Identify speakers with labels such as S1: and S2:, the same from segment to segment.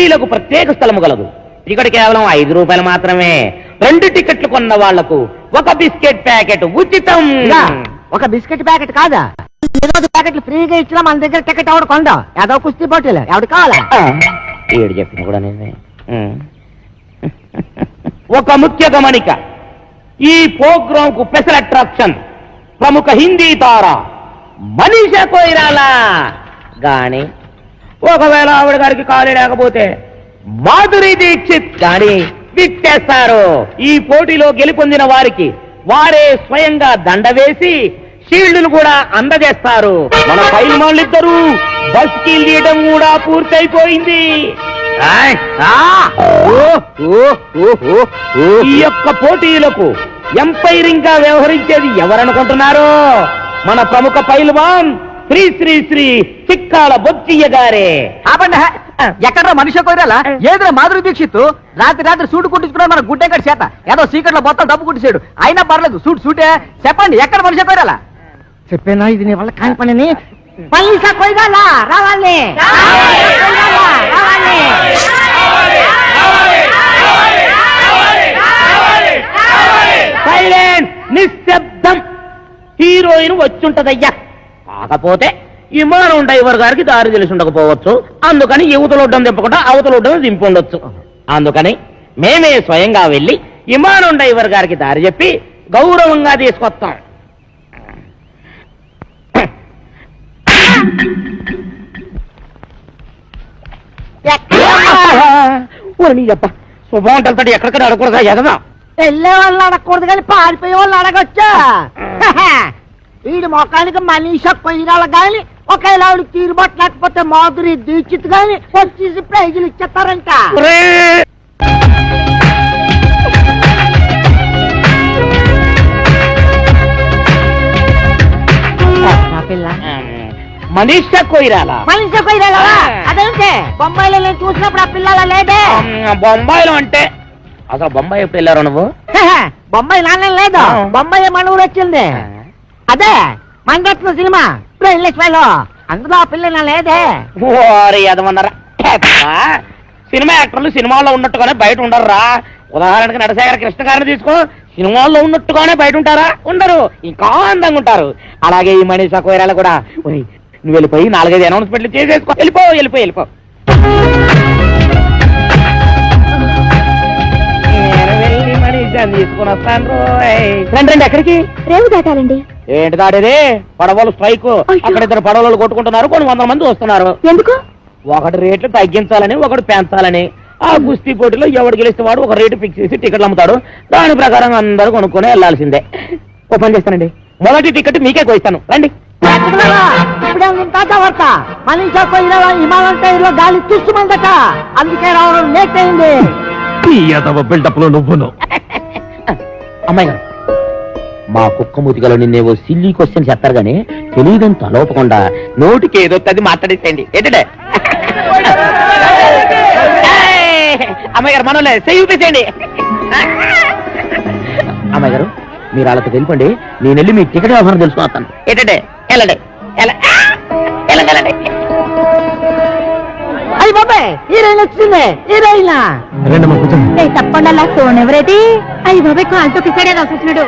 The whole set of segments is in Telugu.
S1: స్త్రీలకు ప్రత్యేక స్థలము కలదు. టికెట్ కేవలం 5 రూపాయలు మాత్రమే. 2 టికెట్లు కొన్న వాళ్లకు 1 బిస్కెట్ ప్యాకెట్ ఉచితం.
S2: ఒక బిస్కెట్ ప్యాకెట్ కాదా, 20 ప్యాకెట్లు ఫ్రీగా ఇచ్చినా మన దగ్గర టికెట్ ఎవడు కొందాం. ఏదో కుస్తీ పోటీలు ఎవడు కావాలా?
S1: ఏడు చెప్పిన కూడా నేనే. ఒక ముఖ్య గమనిక, ఈ ప్రోగ్రాం కు స్పెషల్ అట్రాక్షన్ ప్రముఖ హిందీ తార మనీషా కొయిరాలా గాని, ఒకవేళ ఆవిడ గారికి ఖాళీ లేకపోతే మాధురి దీక్షిత్ గాని విచ్చేస్తారు. ఈ పోటీలో గెలుపొందిన వారికి వారే స్వయంగా దండ వేసి షీల్డ్లు కూడా అందజేస్తారు. మన పైల్మాన్లిద్దరూ బస్ కి తీయడం కూడా పూర్తయిపోయింది. ఈ యొక్క పోటీలకు ఎంపైరింగ్ గా వ్యవహరించేది ఎవరనుకుంటున్నారో? మన ప్రముఖ పైల్వాన్ శ్రీ శ్రీ శ్రీ చిక్కాల బొచ్చయ్య గారే.
S2: ఎక్కడ మనిషి కోరాలా? ఏదో మాధురి దీక్షిత్ రాత్రి సూటు కుట్టించుకున్నా మన గుడ్డెక్కడ చేత ఏదో సీక్రెట్ లో మొత్తం డబ్బు కుట్టించాడు. అయినా పర్లేదు, సూటే. చెప్పండి, ఎక్కడ మనిషి కోరాలా? చెప్పేనా ఇది నీ వల్ల కాని పనిని? మనీషా కొయిరాలా రావాలి.
S1: సైలెంట్, నిశ్శబ్దం. హీరోయిన్ వచ్చుంటదయ్యా. కాకపోతే విమానం డ్రైవర్ గారికి దారి తెలిసి ఉండకపోవచ్చు. అందుకని యువతలొడ్డం దింపకుండా అవతలొడ్డం దింపుండొచ్చు. అందుకని మేమే స్వయంగా వెళ్ళి విమానం డ్రైవర్ గారికి దారి చెప్పి గౌరవంగా తీసుకొస్తాం. శుభవంటలతో ఎక్కడికక్కడ అడగకూడదా? ఎదదా
S2: వెళ్ళే వాళ్ళు అడగకూడదు కానీ పారిపోయే వాళ్ళు అడగొచ్చా? వీడి మొఖానికి మనీషా కొయిరాల గాని, ఒకవేళ ఆవిడ తీరుబట్టలేకపోతే మాధురి దీక్షిత్ గాని వచ్చేసి ప్రైజులు ఇచ్చేస్తారంట.
S1: మనీషా కొయిరాలా?
S2: మనీషా కొయిరాలా? అదేంటే బొంబాయిలో నేను చూసినప్పుడు ఆ పిల్లల లేదే.
S1: బొంబాయిలో అంటే అసలు బొంబాయి ఎప్పుడు వెళ్ళారు నువ్వు?
S2: బొంబాయి నాన్న లేదు, బొంబాయి మన ఊరు వచ్చింది. అదే మంగత్న సినిమా లో, అందులో ఆ పిల్ల లేదే.
S1: ఓరి అదమన్నారా? సినిమా యాక్టర్లు సినిమాల్లో ఉన్నట్టుగానే బయట ఉండరురా. ఉదాహరణకి నటశేఖర కృష్ణ గారిని తీసుకో, సినిమాల్లో ఉన్నట్టుగానే బయట ఉంటారా? ఉండరు, ఇంకా అందంగా ఉంటారు. అలాగే ఈ మనీషా కొయిరాలా కూడా. నువ్వు వెళ్ళిపోయి 4-5 అనౌన్స్మెంట్లు చేసేసుకో. వెళ్ళిపో. తీసుకుని వస్తాను. రండి. ఎక్కడికి?
S3: రేవు దాటాలండి.
S1: ఏంటి దాడేది? పడవలు స్ట్రైక్. అక్కడ 2 పడవలు కొట్టుకుంటున్నారు. కొన్ని 100 మంది వస్తున్నారు.
S3: ఎందుకు?
S1: ఒకటి రేట్లు తగ్గించాలని, ఒకటి పెంచాలని. ఆ కుస్తీ పోటీలో ఎవడు గెలిస్తే వాడు ఒక రేటు ఫిక్స్ చేసి టికెట్లు అమ్ముతాడు. దాని ప్రకారం అందరూ కొనుక్కొని వెళ్లాల్సిందే. ఓ పని చేస్తానండి, మొదటి టికెట్ మీకే కోయిస్తాను. రండి.
S2: ఇప్పుడే వార్త, మనీషా కొయిరాలా హిమాలయం టైర్లో గాలి చూసుమందట, అందుకే రావడం లేట్ అయింది.
S1: బిల్డప్ లో నువ్వును. అమ్మాయి గారు, మా కుక్క మూతికలో నిన్నేవో సిల్లీ క్వశ్చన్ చెప్తారు గానీ తెలియదని తలోపకుండా నోటికి ఏదో అది మాట్లాడేసేయండి. ఏంటంటే అమ్మాయి గారు, మనోలే చూపించండి. అమ్మాయి గారు, మీరు వాళ్ళతో వెళ్ళిపోండి. నేను వెళ్ళి మీ టికెట్ వ్యవహారం తెలుసుకున్నాను. ఏంటంటే వెళ్ళండి.
S2: అయ్యి బాబాయ్, హీరోయిన్ వచ్చింది. హీరోయిన్
S3: తప్పకుండా అలా ఫోన్ ఎవరైతే. అయ్యి బాబాయ్, కాల్తో కిసాడే రాసొచ్చినాడు.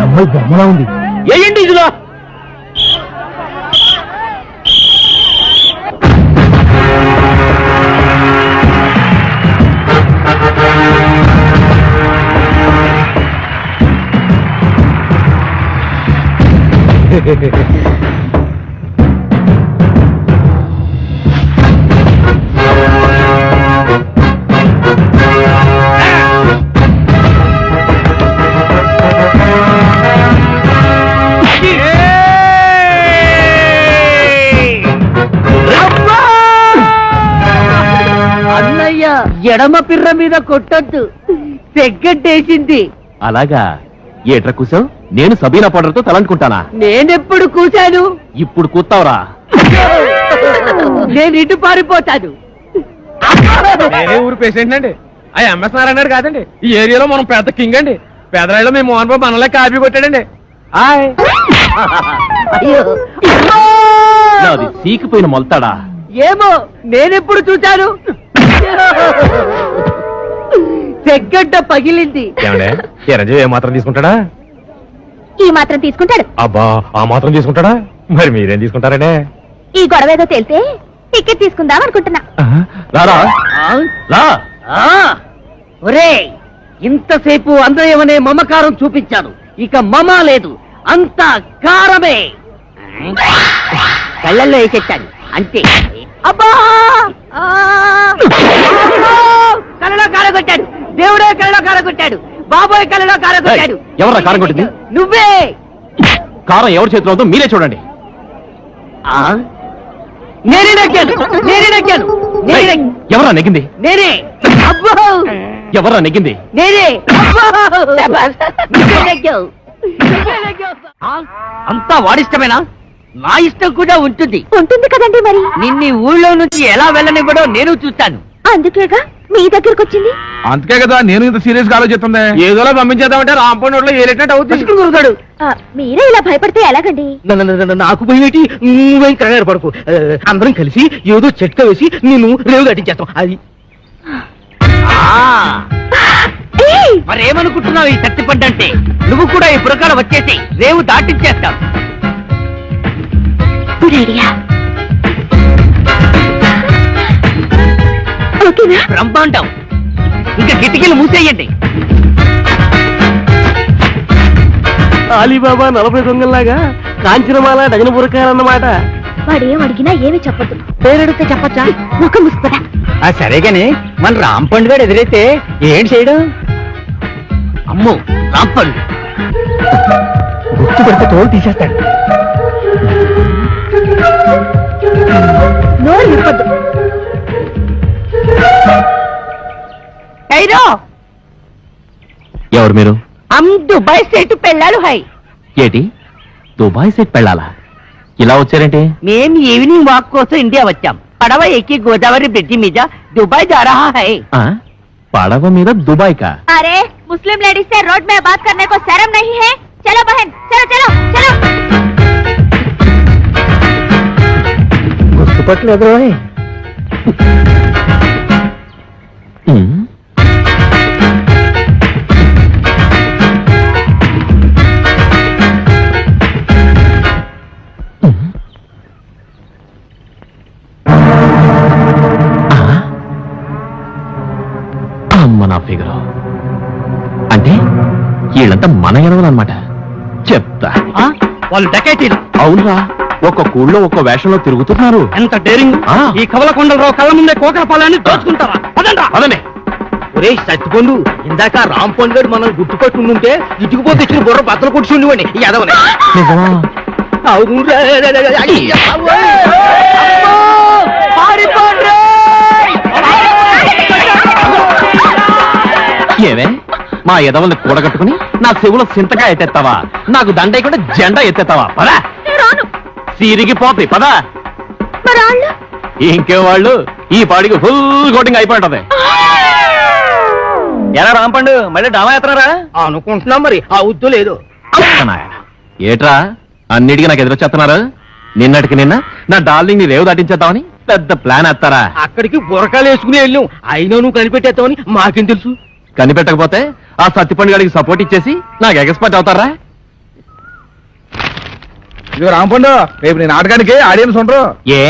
S1: అమ్మాయి బొమ్మలా ఉంది. ఏంటి ఇదిలో?
S2: అన్నయ్య, ఎడమ పిర్ర మీద కొట్టొద్దు, సెగ్గట్టేసింది.
S4: అలాగా? ఏట్రా కూసావు? నేను సబీనా పౌడర్తో తలంటుకుంటానా?
S2: నేనెప్పుడు కూశాను?
S4: ఇప్పుడు కూతావురా.
S2: నేను ఇటు పారిపోతాను.
S5: నేనే ఊరు పేషెంట్ అండి. ఆ ఎంఎస్ నారాయణ కాదండి. ఈ ఏరియాలో మనం పెద్ద కింగ్ అండి. పెదరాయిలో మీ మోహన్ బాబు మనలే కాపీ కొట్టాడండి. హాయ్
S4: నాది సీకిపోయిన మొలతాడా
S2: ఏమో నేనెప్పుడు చూశాను చెగ్గడ్డ పగిలింది.
S5: ఏమండే చిరంజీవి ఏ మాత్రం తీసుకుంటాడా?
S3: ఈ మాత్రం తీసుకుంటాడు.
S5: అబ్బా ఆ మాత్రం తీసుకుంటాడా? మరి మీరేం తీసుకుంటారంటే?
S3: ఈ గొడవ ఏదో తేలితే టికెట్ తీసుకుందాం అనుకుంటున్నా.
S4: రారా రా
S2: ఒరే ఇంతసేపు అందయమనే మమకారం చూపించాను, ఇక మమ లేదు, అంతా కారమే. కళ్ళల్లో వేసేస్తాను అంతే. అబ్బా కళ్ళలో కారగొట్టాడు, దేవుడే కళ్ళలో కారగొట్టాడు, బాబోయ్ కళ్ళలో కారగొట్టాడు.
S4: ఎవర్రా కారం కొట్టింది?
S2: నువ్వే.
S4: కారం ఎవరి చేతిలో ఉందో మీరే చూడండి.
S2: నేనే నగ్గాను, నేనే నగ్గాను, నేనే నగ్గాను.
S4: ఎవరా నెగ్గింది?
S2: నేనే. అబ్బో
S4: ఎవరా నెగ్గింది?
S2: నేనే. అబ్బో నువ్వే నగ్గావు. నువ్వే నగ్గావు. అంతా వాడిష్టమేనా? నా ఇష్టం కూడా ఉంటుంది.
S3: ఉంటుంది కదండి మరి.
S2: నిన్ని ఊళ్ళో నుంచి ఎలా వెళ్ళనివ్వడో నేను చూస్తాను.
S3: అందుకేగా మీ దగ్గరకు వచ్చింది.
S5: అందుకే కదా నేను ఇంత సీరియస్ గా ఆలోచిస్తుంది. ఏదోలా పంపించేద్దామంటే రాంపండి నోట్లో ఏలేటట్టు అవుతుంది.
S2: గురుగాడు
S3: మీరే ఇలా భయపడితే ఎలాగండి?
S2: నాకు పోయినటి నువ్వేం కంగారు పడకు. అందరం కలిసి ఏదో చెట్క వేసి నేను రేవు కట్టించేస్తాం. అది
S3: ఏయ్!
S2: మరేమనుకుంటున్నావు ఈ సత్తిపండంటే? నువ్వు కూడా ఈ పురకాల వచ్చేసి రేవు దాటించేస్తావు.
S3: Good idea. ఓకేనా?
S2: బ్రహ్మాండం. ఇంకా కిటికీలు మూసేయండి.
S1: అలీబాబా 40 దొంగల్లాగా కాంచనమాల డజన పురకాలన్నమాట.
S3: వాడేం అడిగినా ఏమీ చెప్పొద్దు.
S2: పేరెడితే చెప్పచ్చా?
S3: ముఖం ముసుకుపడా.
S2: సరే గాని మన రాంపండు గారు ఎదురైతే ఏం చేయడం? అమ్మో రాంపండు గుర్తుపడితే తోలు తీసేస్తాడు.
S3: నోరు విప్పొద్దు.
S4: ఎవరు మీరు?
S2: దుబాయ్ సెట్ పెళ్ళాడు హై.
S4: ఏటి దుబాయ్ సెట్ పెళ్ళాలా? ఇలా వచ్చారేంటి?
S2: మేం ఈవినింగ్ వాక్ కోసం ఇండియా వచ్చాం. పడవ ఎక్కి గోదావరి బ్రిడ్జి మీద దుబాయ్ जा रहा है.
S4: ఆ? పడవ మీద దుబాయ్ కా?
S3: अरे मुस्लिम लेडीज से रोड में बात करने को शर्म नहीं है? चलो बहन, चलो चलो चलो.
S2: గుర్తుపట్టలేదు.
S4: ఉమ్. అమ్మ నా ఫిగర్. అంటే వీళ్ళంతా మన ఎడవలన్నమాట. చెప్తా.
S2: వాళ్ళు డకైటీలు.
S4: అవునరా, ఒక్క కూళ్ళో ఒక్క వేషంలో తిరుగుతున్నారు.
S2: ఎంత డేరింగ్.
S4: ఆ.
S2: ఈ కవలకొండలరావు కళ్ళ ముందే కోకల పొలాన్ని దోచుకుంటారా? పదండ్రా.
S4: అదనే
S2: ఒరే సత్తిపండు, ఇందాక రాంపండు గారు మనల్ని గుర్తుపట్టుకుంటే ఇటుకుపోతే ఇచ్చిన బుర్ర బద్దలు కొట్టి ఉండేవాడిని ఈ యాదవని.
S4: నిజమా?
S2: అవునురా. అమ్మో! పారిపోండ్రా!
S4: ఏవే మా ఎదవల్ని కూడగట్టుకుని నా చెవులో సింతగా ఎత్తేస్తావా? నాకు దండయకుండా జెండా ఎత్తేస్తావా? పదా
S3: రాను.
S4: సిరిగిపోతాయి. పదా.
S3: మరి వాళ్ళు?
S4: ఇంకే వాళ్ళు ఈ పాడికి ఫుల్ కోటింగ్ అయిపోయింటది. ఎలా రాంపండు మళ్ళీ డామా ఎత్తనారా?
S2: అనుకుంటున్నాం మరి ఆ ఉద్దు లేదు.
S4: ఏట్రా అన్నిటికీ నాకు ఎదురొచ్చేస్తున్నారు? నిన్నటికి నిన్న నా డార్లింగ్ ని రేవు దాటించేద్దామని పెద్ద ప్లాన్ వేస్తారా?
S2: అక్కడికి బురకాలు వేసుకుని వెళ్ళాం. అయినా నువ్వు కనిపెట్టేస్తావని మాకేం తెలుసు?
S4: కనిపెట్టకపోతే ఆ సత్తిపండు గారికి సపోర్ట్ ఇచ్చేసి నాకు ఎక్స్పర్ట్ అవుతారా?
S5: ఇదిగో రాంపండు, రేపు నేను నాటకానికి ఆడియన్స్ ఉండరు.
S4: ఏ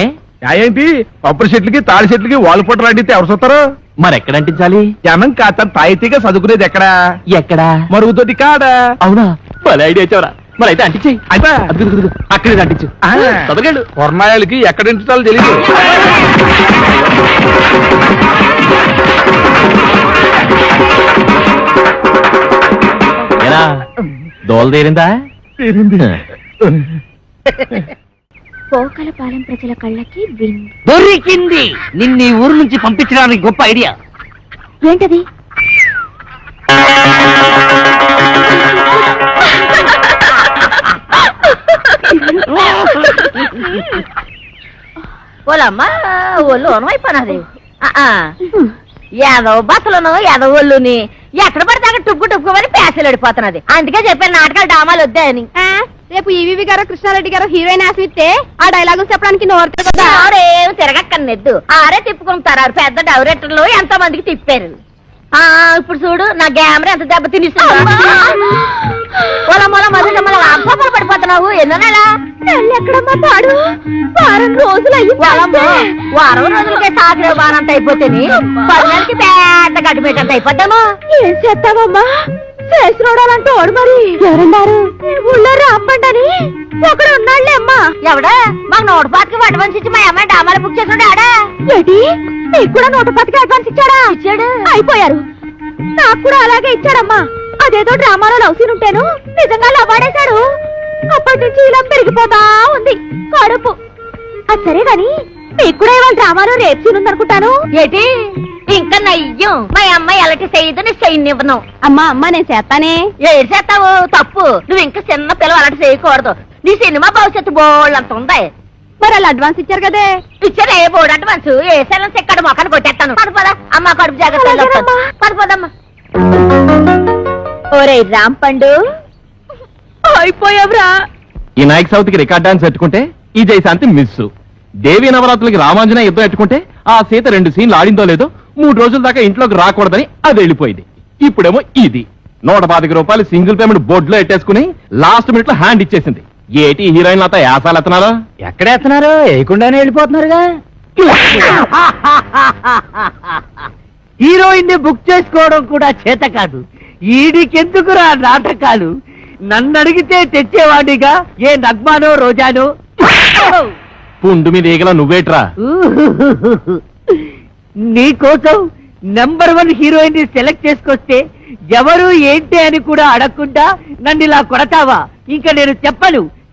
S5: ఏంటి కొబ్బరి చెట్లకి తాడి చెట్లకి వాళ్ళు పుట్టలు అడిగితే ఎవరు చూస్తారు?
S4: మరెక్కడ అంటించాలి?
S5: జనం కాస్త తాయితీగా చదువుకునేది ఎక్కడా?
S4: ఎక్కడా?
S5: మరుగుతోటి కాడా?
S4: అవునా, భలే ఐడియా ఇచ్చావరా. మరి అయితే అంటించేయి.
S5: అయితే
S4: అక్కడే అంటించు. చదవగలడు.
S5: కొరనాయాలకి ఎక్కడ ఇంటాలో తెలియదు.
S4: ఎలా దోల తీరిందా?
S3: పోకలపాలెం ప్రజల కళ్ళకి విందు.
S2: దొరికింది. నిన్ను ఈ ఊరు నుంచి పంపించడానికి గొప్ప ఐడియా.
S3: ఏంటది?
S6: ఓలమ్మా ఒళ్ళు అయిపోయినది. యాదవ బట్టలను యాదవ ఒళ్ళుని ఎక్కడ పడితే అక్కడ టుప్పు చెప్పుకోమని పేసలు పడిపోతున్నది. అందుకే చెప్పాను నాటకాలు డ్రామాలు వద్దా అని.
S3: రేపు ఈవీవి గారు కృష్ణారెడ్డి గారు హీరోయిన్ ఆశిస్తే ఆ డైలాగులు చెప్పడానికి నోరు కదా.
S6: ఆరేం తిరగక్కర్లేదు. ఆరే తిప్పుకుంటారు. పెద్ద డైరెక్టర్లు ఎంతో మందికి తిప్పారు. ఇప్పుడు చూడు నా గ్యామరా ఎంత దెబ్బ తినిస్తుంది. అబ్బలు పడిపోతున్నావు. ఎన్నో నెల
S3: ఎక్కడమ్మా పాడు వారం రోజులు
S6: వారం రోజులకే సాగరే బానంత అయిపోతే 10 నెలలకి పెద్ద గడ్డిమేటంత అయిపోద్దామా.
S3: ఏం చేస్తావమ్మా చేసినోడాలంటే ఓడు మరి ఎవరున్నారు ఊళ్ళో రాంబండని ఒకడు ఉన్నాళ్లే అమ్మా.
S6: ఎవడా మాకు 105కి అడ్వాన్స్ ఇచ్చి మా అమ్మాయి డామాలు బుక్ చేసాడు. ఆడా
S3: ఏంటి నీకు కూడా 110కి అడ్వాన్స్ ఇచ్చాడా?
S6: ఇచ్చాడు.
S3: అయిపోయారు. నాకు కూడా అలాగే ఇచ్చాడమ్మా. అదేదో డ్రామాలో లవ్ సీన్ ఉంటేను నిజంగా లవ్వాడేశాడు. అప్పటి నుంచి ఇలా పెరిగిపోతా ఉంది కడుపు. అది సరే గాని మీకు కూడా ఇవాళ డ్రామాలో రేప్ సీన్ ఉందనుకుంటాను.
S6: ఏటి ఇంకా నయ్యం మా అమ్మాయి ఎలాంటి చేయదు నీ చేయనివ్వను.
S3: అమ్మా అమ్మా నేను చేస్తానే.
S6: ఏడు చేస్తావు తప్పు. నువ్వు ఇంకా చిన్న పిల్లలు అలాంటి చేయకూడదు. నీ సినిమా భవిష్యత్తు బోళ్ళంత ఉంది.
S3: మరి వాళ్ళు అడ్వాన్స్ ఇచ్చారు కదే.
S6: ఇచ్చారు ఏ బోర్డు అడ్వాన్స్ ఏ సెలెన్స్ ఎక్కడ మొక్కను కొట్టేస్తాను. పడిపోదా అమ్మ కడుపు జాగ్రత్త పడిపోదమ్మా.
S3: ఓరే రాంపండు అయిపోయావురా.
S4: ఈ నాయక్ సౌత్కి రికార్డ్ డాన్స్ పెట్టుకుంటే ఈ జయశాంతి మిస్. దేవీ నవరాత్రులకి రామాంజన యుద్ధం పెట్టుకుంటే ఆ సీత 2 సీన్లు ఆడిందో లేదో 3 రోజుల దాకా ఇంట్లోకి రాకూడదని అది వెళ్ళిపోయింది. ఇప్పుడేమో ఇది 125 రూపాయలు సింగిల్ పేమెంట్ బోర్డులో ఎట్టేసుకుని లాస్ట్ మినిట్ లో హ్యాండ్ ఇచ్చేసింది. ఏటి హీరోయిన్ అంతా యాసాలు ఎత్తనారో
S2: ఎక్కడ ఎత్తున్నారు? వేయకుండానే వెళ్ళిపోతున్నారుగా. హీరోయిన్ ని బుక్ చేసుకోవడం కూడా చేత కాదు. ఈడికెందుకురా నాటకాలు? నన్ను అడిగితే తెచ్చేవాడిగా ఏ నగ్మానో రోజానో.
S4: పుండు మీద ఈగల నువ్వేట్రా?
S2: నీకోసం నెంబర్ 1 హీరోయిన్ ని సెలెక్ట్ చేసుకొస్తే ఎవరు ఏంటి అని కూడా అడగకుండా నన్ను ఇలా కొడతావా? ఇంకా నేను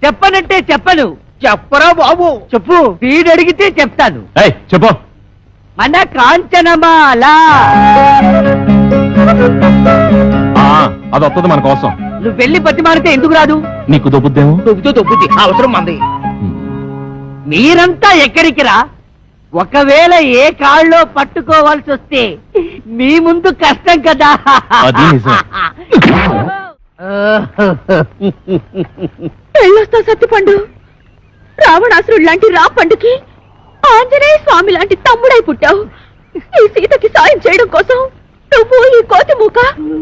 S2: చెప్పనంటే చెప్పను. చెప్పరా బాబు? చెప్పు. వీడు అడిగితే చెప్తాను.
S4: ఏయ్ చెప్పు.
S2: మన కాంచనమాల
S4: అది వస్తుంది మన కోసం.
S2: నువ్వు వెళ్ళి బతిమాలితే ఎందుకు రాదు?
S4: నీకు దొబ్బుద్దేమో.
S2: దొబ్బుద్ది అవసరం మంది. మీరంతా ఎక్కడికి రా? ఒకవేళ ఏ కాళ్ళలో పట్టుకోవాల్సి వస్తే మీ ముందు కష్టం కదా.
S4: అది నిజం.
S3: పెళ్ళొస్తా సత్తిపండు. రావణాసురుడు లాంటి రాపండుకి ఆంజనేయ స్వామి లాంటి తమ్ముడై పుట్టావు. ఈ సీతకి సాయం చేయడం కోసం నువ్వు ఈ కోతి మూక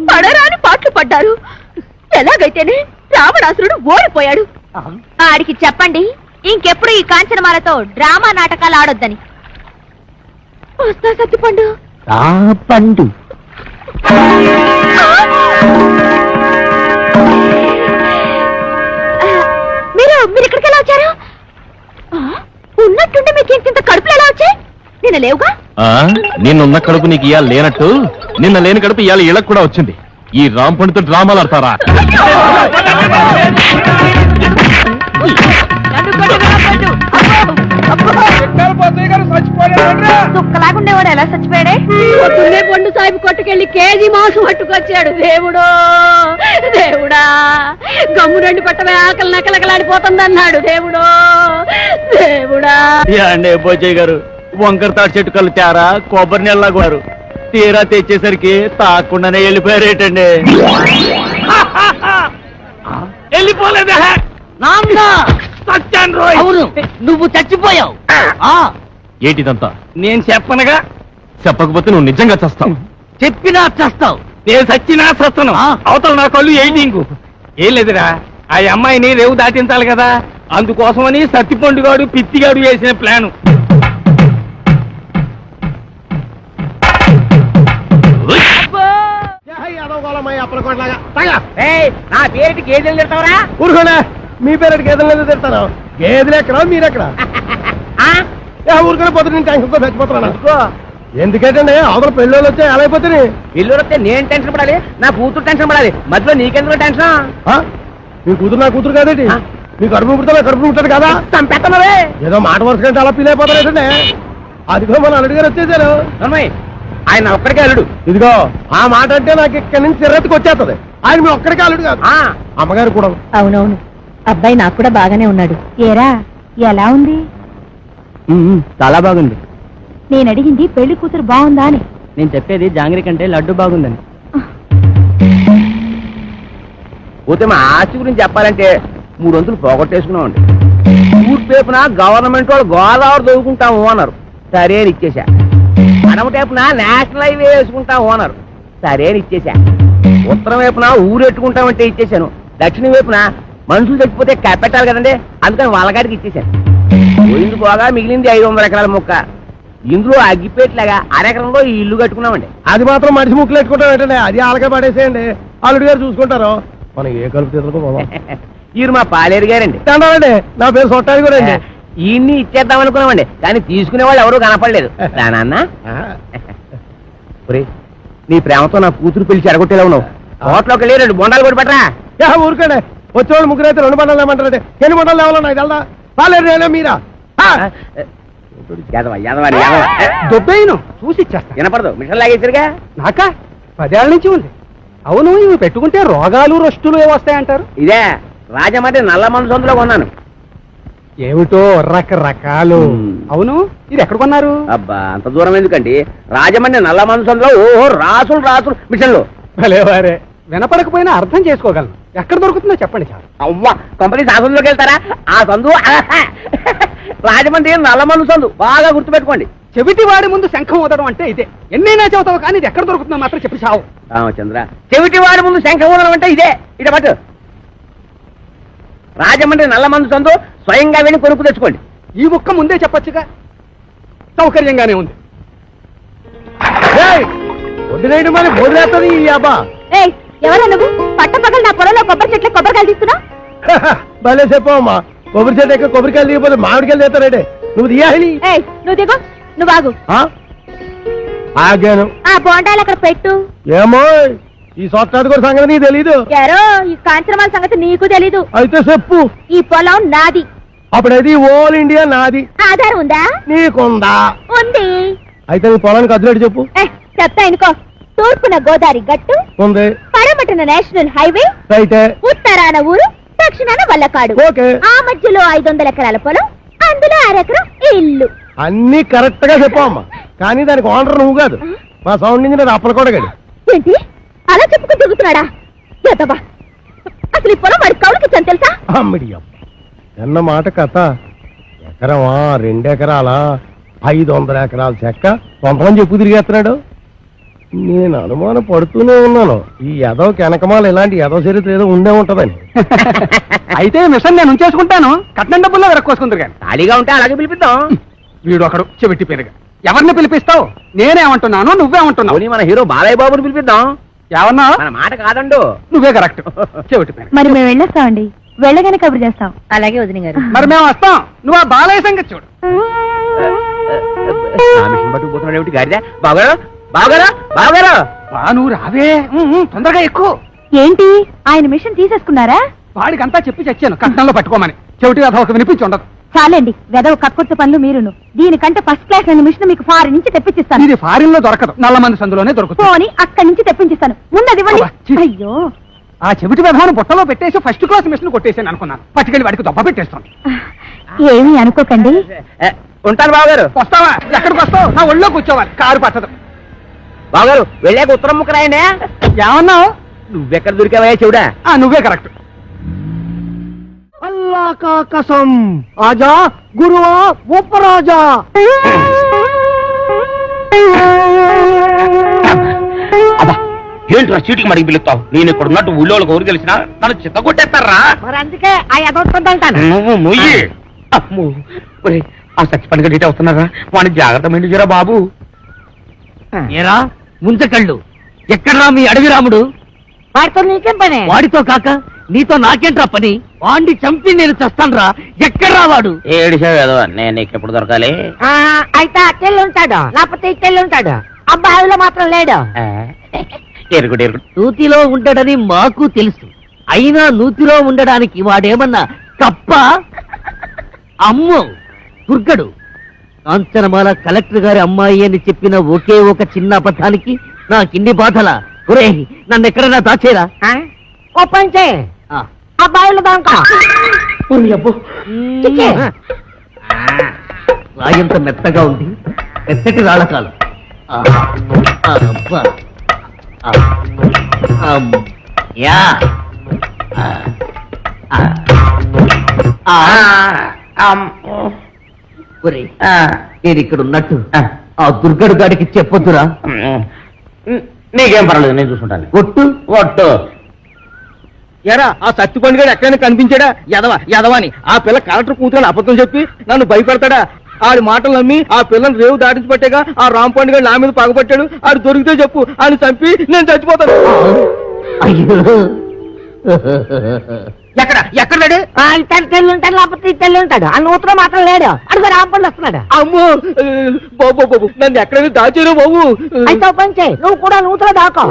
S3: పడరాని పాటలు పడ్డారు. ఎలాగైతేనే రావణాసురుడు ఓడిపోయాడు. ఆడికి చెప్పండి ఇంకెప్పుడు ఈ కాంచనమాలతో డ్రామా నాటకాలు ఆడొద్దని. వస్తా సత్తిపండు.
S2: పండు
S3: మీరు ఇక్కడికి ఎలా వచ్చారు? ఉన్నట్టుండి మీకు ఇంత కడుపులు ఎలా వచ్చాయి? నిన్న లేవుగా.
S4: నిన్నున్న కడుపు నీకు ఇవాళ లేనట్టు నిన్న లేని కడుపు ఇవాళ ఇళ్ళకు కూడా వచ్చింది. ఈ రాంపండితో డ్రామాలు ఆడతారా?
S3: దుక్కలాగుండేవాడు ఎలా చచ్చిపోయాడే? పొద్దున్నే పండు సాహిబ్ కొట్టుకెళ్లి కేజీ మాంసం పట్టుకొచ్చాడు. దేవుడా గమ్ము 2 పట్టమే ఆకలి నకలకలాడిపోతుందన్నాడు. దేవుడా
S2: అండే పోచయ్య గారు వంకర తాటి చెట్టు కళ్ళు తేరా కొబ్బరి నీళ్ళలాగారు. తీరా తెచ్చేసరికి తాకుండానే వెళ్ళిపోయారేటండి.
S5: వెళ్ళిపోలేదా?
S2: అవును నువ్వు చచ్చిపోయావు.
S4: ఏటిదంతా?
S5: నేను చెప్పనగా.
S4: చెప్పకపోతే నువ్వు నిజంగా చస్తావు.
S2: చెప్పినా చస్తావు.
S5: నేను సచ్చినా సత్తను. అవతల నా కళ్ళు ఎయిటింగ్. ఏం లేదురా, ఆ అమ్మాయిని రేవు దాటించాలి కదా. అందుకోసమని సత్తిపండుగాడు పిత్తిగాడు వేసిన ప్లాను.
S2: నా పేరుకి గేదెలు తిడతావరా?
S5: ఊరుకోనా, మీ పేరు గేదెలు తిడతాను. గేదెలు ఎక్కడా మీరెక్కడా? ఊరుకొని పోతే నేను టెన్షన్తో చచ్చిపోతున్నాను. ఎందుకంటే అవతల పెళ్ళోళ్ళు వచ్చే ఎలా అయిపోతుంది?
S2: ఇల్లు వస్తే నేను టెన్షన్ పడాలి, నా కూతురు టెన్షన్ పడాలి. మధ్యలో నీకెందుకు టెన్షన్?
S5: మీ కూతురు నా కూతురు కాదేటి? మీ కడుపు పుడతా కడుపు పుట్టాడు కదా.
S2: చంపేస్తున్నావే.
S5: ఏదో మాట వరుస కంటే అలా ఫీల్ అయిపోతారేటండి. అదిగో మన అల్లుడు గారు వచ్చేసారు.
S2: ఆయన ఒక్కడికే అల్లుడు.
S5: ఇదిగో ఆ మాట అంటే నాకు ఇక్కడి నుంచి చిరెత్తుకు వచ్చేస్తుంది. ఆయన మీ ఒక్కడికే అల్లుడు కాదు, అమ్మగారు కూడా.
S3: అవునవును అబ్బాయి నాకు కూడా బాగానే ఉన్నాడు. ఏరా ఎలా ఉంది?
S2: చాలా బాగుంది.
S3: నేను అడిగింది పెళ్లి కూతురు బాగుందా అని.
S2: నేను చెప్పేది జాంగ్రీ కంటే లడ్డు బాగుందని.
S1: పోతే మా ఆస్తి గురించి చెప్పాలంటే 3 వంతులు పోగొట్టేసుకున్నామండి. తూర్పేపున గవర్నమెంట్ వాళ్ళు గోదావరి దొరుకుంటాము అన్నారు, సరే అని ఇచ్చేసా. అడమటేపున నేషనల్ హైవే వేసుకుంటాము అన్నారు, సరే అని ఇచ్చేసా. ఉత్తరం వైపున ఊరెట్టుకుంటామంటే ఇచ్చేసాను. దక్షిణం వైపున మనుషులు చచ్చిపోతే కప్పెట్టాలి కదండి, అందుకని వాళ్ళగాడికి ఇచ్చేసాను. పోయింది పోగా మిగిలింది 500 ఎకరాల మొక్క. ఇందులో అగ్గిపేట్లాగా అరెకరంలో ఈ ఇల్లు కట్టుకున్నామండి.
S5: అది మాత్రం మనిషి ముక్కులు పెట్టుకుంటాం ఏంటండి, అది ఆలకే పడేసేయండి, అల్లుడి గారు చూసుకుంటారు. మనం ఏ కలుపు తీసుకో.
S1: ఈయన మా పాలేరు గారండి.
S5: అండి నా పేరు సొట్టాది కూడా అండి.
S1: ఈయన్ని ఇచ్చేద్దాం అనుకున్నామండి, కానీ తీసుకునే వాళ్ళు ఎవరూ కనపడలేదు. నాన్న నీ ప్రేమతో నా కూతురు పిలిచి ఎడగొట్టేలా ఉన్నావు. హోటల్లోకి వెళ్ళి 2 బొండాలు కూడా పట్టరా.
S5: ఊరుకోండి, వచ్చేవాళ్ళు ముగ్గురు అయితే 2 బండాలు ఏమంటారంటే ఎన్ని బండాలు లేవాలన్నా ఇది వెళ్దా పాలేరు నేనే మీరా
S2: దొబ్బేను చూసి ఇచ్చేస్తా.
S1: వినపడదు, మిషన్ లాగేసరిగా.
S2: నాకా 10 ఏళ్ల నుంచి ఉంది. అవును, ఇవి పెట్టుకుంటే రోగాలు రొస్టులు ఏమొస్తాయంటారు?
S1: ఇదే రాజమండ్రి నల్ల మందు సందులో కొన్నాను.
S2: ఏమిటో రకరకాలు. అవును, ఇది ఎక్కడ కొన్నారు?
S1: అబ్బా అంత దూరం ఎందుకండి, రాజమండ్రి నల్ల మందు సందులో ఓహో రాసులు రాసులు మిషన్లు.
S2: భలేవారే, వినపడకపోయినా అర్థం చేసుకోగలను. ఎక్కడ దొరుకుతుందో చెప్పండి చాలు.
S1: అవ్వా కంపెనీ సందులోకి వెళ్తారా? ఆ సందు రాజమండ్రి నల్ల మందు సందు, బాగా గుర్తుపెట్టుకోండి.
S2: చెవిటి వాడి ముందు శంఖం ఊదడం అంటే ఇదే. ఎన్నైనా చెబుతావు కానీ ఇది ఎక్కడ దొరుకుతుందో మాత్రం చెప్పి చావు.
S1: రామచంద్ర, చెవిటి వాడి ముందు శంఖం ఊదడం అంటే ఇదే. ఇట పట్టు, రాజమండ్రి నల్ల మందు సందు, స్వయంగా వెళ్ళి కొనుక్కు తెచ్చుకోండి.
S2: ఈ ముక్క ముందే చెప్పొచ్చుగా, సౌకర్యంగానే ఉంది.
S5: వదిలేయడం మరి వదిలేస్తుంది ఈ అబ్బా.
S3: ఎవరా నువ్వు? పట్టపగలు నా పొలంలో కొబ్బరి చెట్లు కొబ్బరికాయలు తీస్తున్నావు?
S5: భలే చెప్పమ్మా, కొబ్బరి చెట్టు ఎక్క కొబ్బరికాయలు దిగిపోతే మామిడికాయలు తీస్తారంటే నువ్వు తీయాలి.
S3: నువ్వు దిగు, నువ్వు ఆగు.
S5: ఆగాను.
S3: ఆ బోండాలు అక్కడ పెట్టు.
S5: ఏమో ఈ సొట్టాది కూడా సంగతి నీకు తెలీదు.
S3: ఎరో ఈ కాంచనమాల సంగతి నీకు తెలీదు.
S5: అయితే చెప్పు.
S3: ఈ పొలం నాది.
S5: అప్పుడైతే ఓల్ ఇండియా నాది.
S3: ఆధారం ఉందా?
S5: నీకుందా?
S3: ఉంది.
S5: అయితే నీ పొలానికి అదిలేడు చెప్పు.
S3: చెప్తా అనుకో. తూర్పున గోదావరి గట్టు
S5: ఉంది,
S3: పడమటన నేషనల్ హైవే,
S5: రైటే,
S3: ఉత్తరాన ఊరు, దక్షిణాన వల్లకాడు.
S5: ఓకే.
S3: ఆ మధ్యలో 500 ఎకరాల పొలం, అందులో 1 ఎకరం ఇల్లు.
S5: అన్ని కరెక్ట్ గా చెప్పమ్మా, కానీ దానికి ఓనర్ నువ్వు కాదు, మా సౌండ్ ఇంజనీర్ అప్పలు కూడా గడి.
S3: ఏంటి అలా చెప్పుకుని తిరుగుతున్నాడా? ఎదవా, అసలు ఈ పొలం వాడి కౌలుకి ఇచ్చాను తెలుసా?
S5: అమ్మిడి అన్న మాట కథ. ఎకరమా 2 ఎకరాలా 500 ఎకరాల చెక్క కొంతమంది చెప్పు తిరిగేస్తున్నాడు. నేను అనుమానం పడుతూనే ఉన్నాను, ఈ ఎదవ వెనకమాల ఇలాంటి ఎదవ చరిత్ర ఏదో ఉండే ఉంటదని.
S2: అయితే మిషన్ నేను ఉంచేసుకుంటాను, కట్నం డబ్బుల్లో వెరక్కోసుకుందరు కానీ.
S1: ఖాళీగా ఉంటే అలాగే పిలిపిద్దాం.
S2: వీడు ఒకడు చెవిటి పేరుగా. ఎవరిని పిలిపిస్తావు? నేనేమంటున్నాను, నువ్వేమంటున్నావు?
S1: అవునీ మన హీరో బాలయ్య బాబుని పిలిపిద్దాం.
S2: ఏమన్నా?
S1: మన మాట కాదండు.
S2: నువ్వే కరెక్ట్, చెవిటి పేరు.
S3: మరి మేము వెళ్ళొస్తామండి, వెళ్ళగానే కబురు చేస్తాం. అలాగే వదిన గారు.
S2: మరి మేము వస్తాం, నువ్వు ఆ బాలయ్య సంగతి చూడు.
S1: మిషన్ పట్టుకుపోతున్నాడు ఏమిటి గాడిదా? బావగారు బావగారు బావగారు,
S2: నువ్వు రావే, తొందరగా ఎక్కువ.
S3: ఏంటి ఆయన మిషన్ తీసేసుకున్నారా?
S2: వాడికంతా చెప్పి చచ్చాను కట్నంలో పట్టుకోమని. చెవిటి కథ ఒక వినిపించి ఉండదు.
S3: చాలండి, వెదవ కక్కుర్తి పనులు మీరును. దీనికంటే ఫస్ట్ క్లాస్ అనే మిషన్ మీకు ఫారిన్ నుంచి తెప్పించిస్తాను.
S2: ఇది ఫారిన్ లో దొరకదు, నల్ల మంది సందులోనే దొరుకుతుంది.
S3: పోని అక్కడి నుంచి తెప్పించిస్తాను. ఉన్నది ఇవ్వండి.
S2: అబ్బా, ఛీ.
S3: అయ్యో,
S2: ఆ చెవిటి విధానం బుట్టలో పెట్టేసి ఫస్ట్ క్లాస్ మిషన్ కొట్టేసాను అనుకున్నాను. పట్టుకెళ్ళి వాడికి దొబ్బ పెట్టేస్తాను.
S3: ఏమీ అనుకోకండి.
S1: ఉంటాను బావగారు.
S2: వస్తావా? ఎక్కడికి వస్తావు? నా ఒళ్ళో కూర్చోవాలి, కారు పట్టదు.
S1: బావగారు వెళ్ళాక ఉత్తరం ముక్క రాయండి.
S2: ఏమన్నావు?
S1: నువ్వెక్కడ దొరికావయ్యా చెవుడా?
S2: నువ్వే కరెక్ట్.
S5: అల్లా కా కసం, ఆజా గురువా ఉపరాజా.
S1: అబ్బా ఏంట్రా చీటికి మడికి పిలుస్తావు? నేను ఇక్కడ ఉన్నట్టు ఊళ్ళోకి ఊరు తెలిసినా నన్ను చిత్త కొట్టేస్తారా?
S2: మరి అందుకే ఆ ఎదవుతుంటాను.
S1: నువ్వు మొయ్యి. అమ్మో, ఒరేయ్, ఆ సచ్చిపని గడ్డి వస్తున్నారా? వాడిని జాగ్రత్త మెండుజరా బాబు.
S2: ఏరా ముంచకళ్ళు, ఎక్కడ్రా మీ అడవి రాముడు? వాడితో నీకేం పని? వాడితో కాక నీతో నాకేంట్రా పని? వాడిని చంపి నేను చస్తాన్రా. ఎక్కడ్రా వాడు?
S1: ఏడిసావు నేను నీకు ఎప్పుడు దొరకాలి?
S2: అయితే అట్టెళ్ళి ఉంటాడు, లేకపోతే ఇట్టెళ్ళి ఉంటాడు. అబ్బాయిలో మాత్రం లేడు.
S1: ఎరుగుడు ఎరుగుడు
S2: నూతిలో ఉంటాడని మాకు తెలుసు. అయినా నూతిలో ఉండడానికి వాడేమన్నా కప్ప? అమ్మో దుర్గడు. కాంచనమాల కలెక్టర్ గారి అమ్మాయి అని చెప్పిన ఒకే ఒక చిన్న అబద్ధానికి నాకిన్ని బాధలా? ఒరే నన్ను ఎక్కడైనా దాచేరా? ఓ పంచే అబ్బాయిలు రాయంత మెత్తగా ఉంది, మెత్తటి రాళ్ళకాలు. యా నేను ఇక్కడ ఉన్నట్టు ఆ దుర్గడు గాడికి చెప్పొద్దురా.
S1: నీకేం పర్వాలేదు, నేను చూసుకుంటాను.
S2: ఒట్టు
S1: ఒట్టు.
S2: ఎరా ఆ సత్తిపండు గారు ఎక్కడైనా కనిపించాడా? యదవాని ఆ పిల్ల కలెక్టర్ కూతురని అబద్ధం చెప్పి నన్ను భయపెడతాడా? ఆడి మాటలు నమ్మి ఆ పిల్లని రేవు దాటించి పట్టేగా ఆ రాంపండు గారు నా మీద పగబట్టాడు. ఆడు దొరికితే చెప్పు, ఆయన చంపి నేను చచ్చిపోతాను. ఎక్కడ లేడు?
S6: ఉంటాడు లేకపోతే ఇద్దరు ఉంటాడు. ఆ నూతన మాత్రం లేడు. అడుగు రాంపండి వస్తున్నాడు.
S2: అమ్మో బాబు నన్ను ఎక్కడైనా దాచారు బాబు.
S6: అయితే పని చేయి, నువ్వు కూడా నూతన దాకో.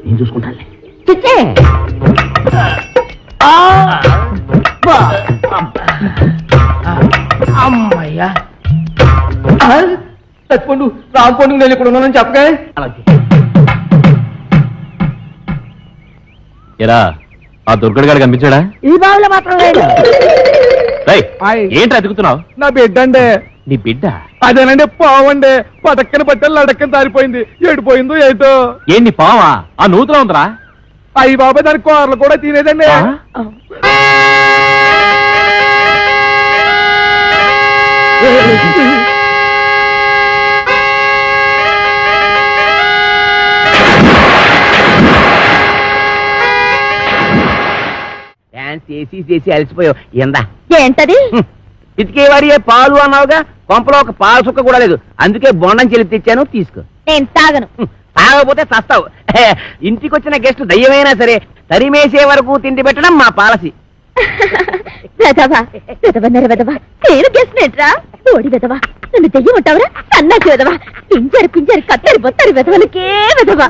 S1: నేను చూసుకుంటాను.
S6: చిచ్చే
S1: అమ్మయ్యా,
S2: సత్తిపండు రాంపండు నేను ఇక్కడ ఉన్నానని చెప్పగా
S4: ఎరా ఆ దుర్గడు గారు కనిపించాడా?
S6: ఈ బావిలో మాత్రం లేడు.
S4: ఏంటి అతుకుతున్నావు?
S2: నా బిడ్డ అండి.
S4: నీ బిడ్డ?
S2: అదేనండి పావండి. పటక్కన పట్టాలి లడక్కన దారిపోయింది. ఎడిపోయిందో ఏదో.
S4: ఏంటి పావా? ఆ నూతులో ఉందిరా.
S2: అయ్యి బాబాయ్ దాని కూరలు కూడా తినేదండి.
S1: చేసి అలసిపోయావు. ఎందా
S6: ఏంటది?
S1: ఇతికేవాడి పాలు అన్నావుగా, కొంపలో ఒక పాలు సుక్క కూడా లేదు. అందుకే బొండం చెల్లి తెచ్చాను, తీసుకో.
S6: నేను తాగను.
S1: తాగకపోతే చస్తావు. ఇంటికి వచ్చిన గెస్ట్ దయ్యమైనా సరే తరిమేసే వరకు తిండి పెట్టడం మా పాలసీ.
S3: వెదవా వెదవన్నర వెదవా, నేను గెస్ట్రా ఓడి వెదవా, నన్ను దెయ్యం ఉంటావురా అన్నాకి వెదవా, పింజరి కత్తరి బొత్తరి వెదవలకే వెదవా.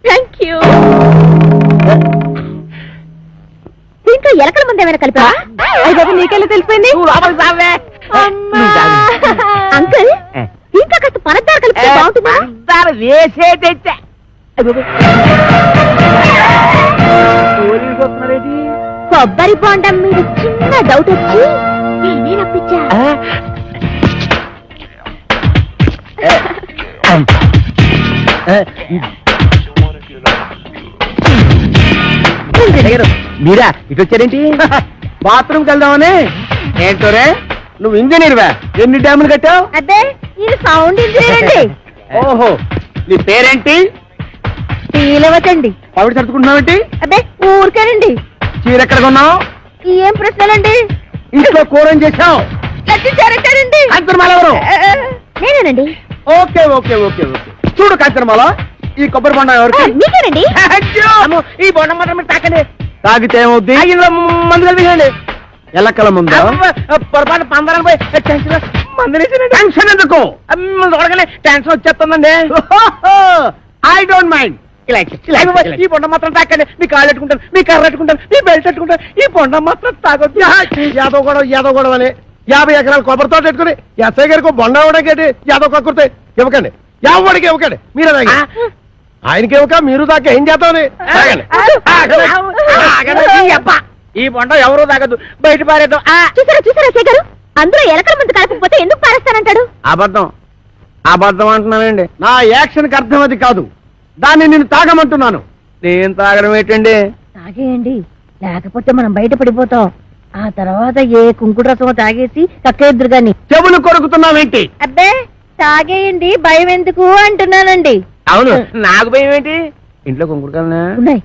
S3: Thank you. దీంట్లో ఎలకల ముందు ఏమైనా కలిపా? నీకెళ్ళి తెలిపోయింది. అంకుల్ ఇంకా కాస్త పనద్దారు కలిపితే బాగుంటుందా?
S1: వేసే తెచ్చా.
S3: కొబ్బరి బొండం మీద చిన్న డౌట్ వచ్చి నేనే రప్పించా.
S1: మీరా ఇటు వచ్చారేంటి?
S2: బాత్రూమ్కి వెళ్దామని.
S1: ఏంటోరే నువ్వు ఇంజనీర్వా? ఎన్ని డ్యాములు కట్టావు?
S3: అదే ఇది సౌండ్ ఇంజనీర్ అండి.
S1: ఓహో, నీ పేరేంటి?
S3: పీలవతండి.
S1: పవిడి తట్టుకుంటున్నావేంటి?
S3: అదే ఊరికేనండి.
S1: చీర ఎక్కడ కొన్నావు?
S3: ఏం ప్రశ్నలండి?
S1: ఇంట్లో కూర ఏం చేసావు?
S3: లట్టించారంటారండి.
S1: కాంచనమాల ఎవరు?
S3: నేనేనండి.
S1: Okay okay okay okay. చూడు కాంచనమాల, ఈ కొబ్బరి బొండం ఎవరికి?
S3: మీకేనండి.
S1: అమ్మో, ఈ బొండం మాత్రం మీరు తాకండి. తాగితే ఏమవుద్ది? ఇందులో మందు కలిపేయండి. ఎల్లక్కల ముందు పొరపాటు పందరాలు పోయి టెన్షన్ ఎందుకు? చూడగానే టెన్షన్ వచ్చేస్తుందండి. I don't mind. ఈ బొండం మాత్రం తాకండి. మీ కాళ్ళు పెట్టుకుంటాను, మీ కర్ర పెట్టుకుంటాను, మీ బెల్ట్ పెట్టుకుంటాను. ఈ బొండం మాత్రం తాగొద్దు.
S5: యాదవ్ గొడవ అని 50 ఎకరాలు కొబ్బరి తోట పెట్టుకుని ఎస్ఐ గారికి బొండ ఇవ్వడానికి యాదవ్ కక్కుర్తే ఇవ్వకండి. ఎవరికి ఇవ్వకండి. మీరే తాగి ఆయనకి ఇవ్వక మీరు దాకా ఏం చేద్దామని
S1: ఈ బొండం ఎవరు తాగద్దు, బయట పారేద్దాం.
S3: చూసారా అసయ్య గారు, అందులో ఎలకల ముందు కలపకపోతే ఎందుకు పారేస్తానంటాడు?
S1: అబద్ధం అబద్ధం అంటున్నానండి.
S5: నా యాక్షన్కి అర్థం అది కాదు. దాన్ని నేను తాగమంటున్నాను.
S1: నేను తాగడం ఏంటండి?
S3: తాగేయండి, లేకపోతే మనం బయట పడిపోతాం. ఆ తర్వాత ఏ కుంకుడు రసమో తాగేసి కక్కేద్దరు గాని.
S5: చెవులు కొరుకుతున్నావేంటి?
S3: అబ్బే తాగేయండి, భయం ఎందుకు అంటున్నానండి.
S1: అవును, నాకు భయం ఏంటి? ఇంట్లో కుంకుడుకాయలు
S3: ఉన్నాయి.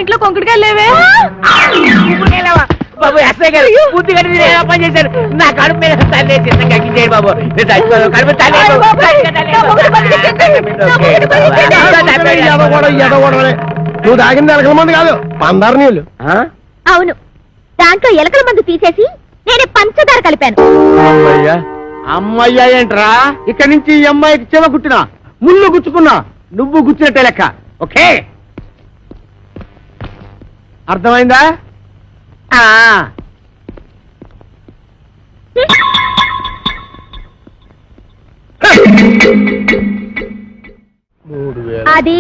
S3: ఇంట్లో కొంకుడుకాయలు లేవే.
S1: బాబు ఎస్ఐ గారు బుద్ధి కట్టి పని చేశారు. నా కడుపు మీద తల్లి కక్కించేయండి బాబు. కడుపు
S5: నువ్వు తాగింది ఎలకల మంది కాదు, పందారు నీళ్ళు.
S3: అవును, దాంట్లో ఎలకల మందు తీసేసి నేనే పంచదార కలిపాను.
S5: అమ్మయ్యా ఏంట్రా? ఇక్కడి నుంచి ఈ అమ్మాయికి చెవ కుట్టినా ముళ్ళు గుచ్చుకున్నా నువ్వు గుచ్చినట్టే లెక్క. ఓకే, అర్థమైందా?
S3: అది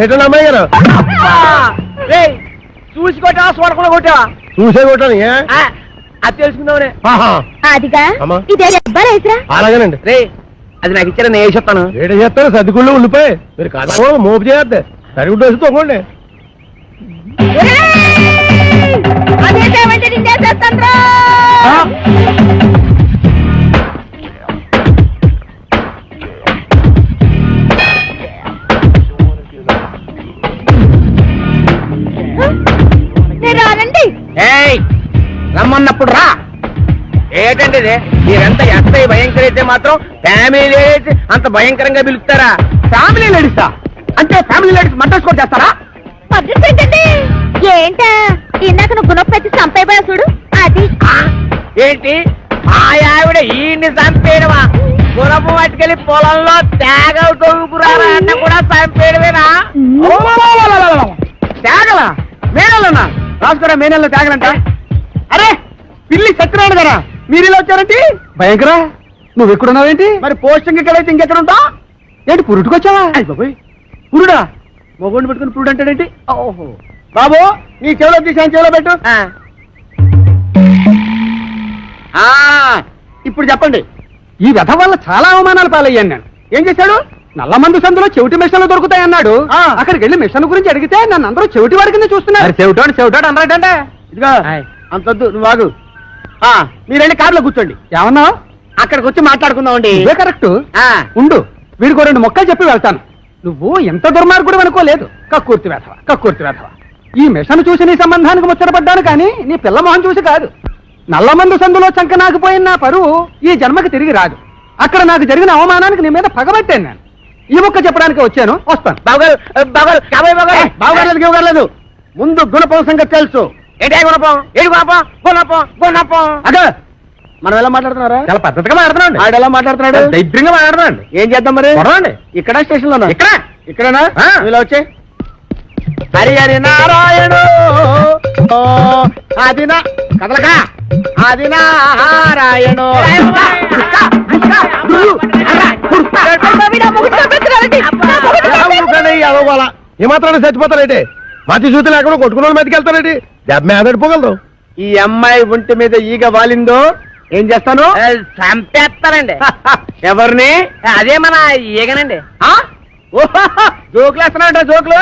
S5: ఏటో అమ్మాయి గారు
S1: చూసి కొట్టావా, చూడకుండా కొట్టావా?
S5: చూసే కొట్టాను ఏ
S1: అది తెలుసుకుందామనే.
S5: ఆహా.
S3: అదిగా
S5: అమ్మా.
S3: ఇదే అబ్బారేసరా
S5: అలాగేనండి
S1: రే అది నాకు ఇచ్చారా నేను వేసేస్తాను.
S5: ఏడ చేస్తారు సర్దుకుళ్ళు ఉండిపోయి మీరు కాదు మోపు చేయొద్దు సరిగుడ్డు వచ్చి తొంగండి
S3: అదేమంటే నిన్నేసేస్తాను. రానండి.
S1: ఏయ్ రమ్మన్నప్పుడు రా. ఏంటండి ఇది? మీరెంత ఎస్ఐ భయంకర అయితే మాత్రం ఫ్యామిలీ లేడీస్ అంత భయంకరంగా పిలుస్తారా? ఫ్యామిలీ లేడీసా? అంటే ఫ్యామిలీ లేడీస్ మటర్ స్కోర్ చేస్తారా?
S3: పద్ధతి ఏంటండి? ఏంటా ఇందాక నువ్వు గుణపెట్టి చంపైపోయా చూడు అది.
S1: ఆ? ఏంటి ఆ ఆవిడ ఈయన్ని చంపేయడమా? గురపు పట్టుకెళ్ళి పొలంలో తేగలు తొంగుకురారా అన్న కూడా చంపేయడమేనా? తేగల మేనల్లోనా? రాసుకోరా మేనల్లో తేగలంట. అరే పిల్లి సత్యనారాయణ గారా మీరు ఇలా వచ్చారంటే
S2: భయంకరా నువ్వు ఎక్కడున్నావేంటి?
S1: మరి పోస్టింగ్ ఎక్కడైతే ఇంకెక్కడ ఉంటా?
S2: ఏంటి పురుటుకొచ్చావా?
S1: పురుడా మొగోడిని పెట్టుకుని పురుడు అంటాడేంటి? ఓహో బాబు నీ చెవిలో తీసాను చెవిలో పెట్టు. ఇప్పుడు చెప్పండి.
S2: ఈ వ్యధ వల్ల చాలా అవమానాలు పాలయ్యాను నేను.
S1: ఏం చేశాడు?
S2: నల్లమందు సందులో చెవిటి మిషన్లు దొరుకుతాయన్నాడు.
S1: ఆ.
S2: అక్కడికి వెళ్ళి మిషన్ గురించి అడిగితే నన్ను అందరూ చెవిటి వాడి కింద చూస్తున్నారు. చెవిటాడు అన్నాడంటే
S1: ఇదిగో అంతొద్దు నువ్వు ఆగు. మీరు వెళ్ళి కారులో కూర్చోండి.
S2: ఏమన్నా
S1: అక్కడికి వచ్చి మాట్లాడుకుందామండి.
S2: ఇదే కరెక్ట్. ఉండు వీడికో 2 మొక్కలు చెప్పి వెళ్తాను. నువ్వు ఎంత దుర్మార్గుడు అనుకోలేదు. కక్కుర్తి వేధవ. ఈ మిషన్ చూసి నీ సంబంధానికి ముచ్చటపడ్డాను కానీ నీ పిల్ల మొహం చూసి కాదు. నల్లమందు సందులో చంకనాకపోయిన నా పరువు ఈ జన్మకి తిరిగి రాదు. అక్కడ నాకు జరిగిన అవమానానికి నీ మీద పగబట్టాను నేను. ఈ మొక్క చెప్పడానికి వచ్చాను, వస్తాను.
S1: బావగారు ముందు గుణపం సంగతి తెలుసు. ఏంటే గుణపం? ఏడు గుణపం. అదే మనం ఎలా మాట్లాడుతున్నారా?
S2: చాలా పద్ధతిగా మాట్లాడుతున్నాడు.
S1: ఆడు ఎలా మాట్లాడుతున్నాడు?
S2: దైద్యంగా మాట్లాడుతున్నాడు.
S1: ఏం చేద్దాం మరి?
S2: కొడవండి.
S1: ఇక్కడ స్టేషన్ లో ఇక్కడేనా?
S2: ఆ.
S1: ఇలా వచ్చే హరి హరి నారాయణు ఆదిన కదలక ఆది నారాయణు.
S5: ఏమాత్రాన్ని చచ్చిపోతారేంటి? మతి చూతులు ఎక్కడ కొట్టుకున్న మీదకి వెళ్తారేంటి? దెబ్బ మీద పడిపోగలరు.
S1: ఈ అమ్మాయి ఒంటి మీద ఈగ వాలిందో ఏం చేస్తాను? చంపేస్తానండి. ఎవరిని? అదే మన ఈగనండి. జోకులు వేస్తున్నాడు. జోకులు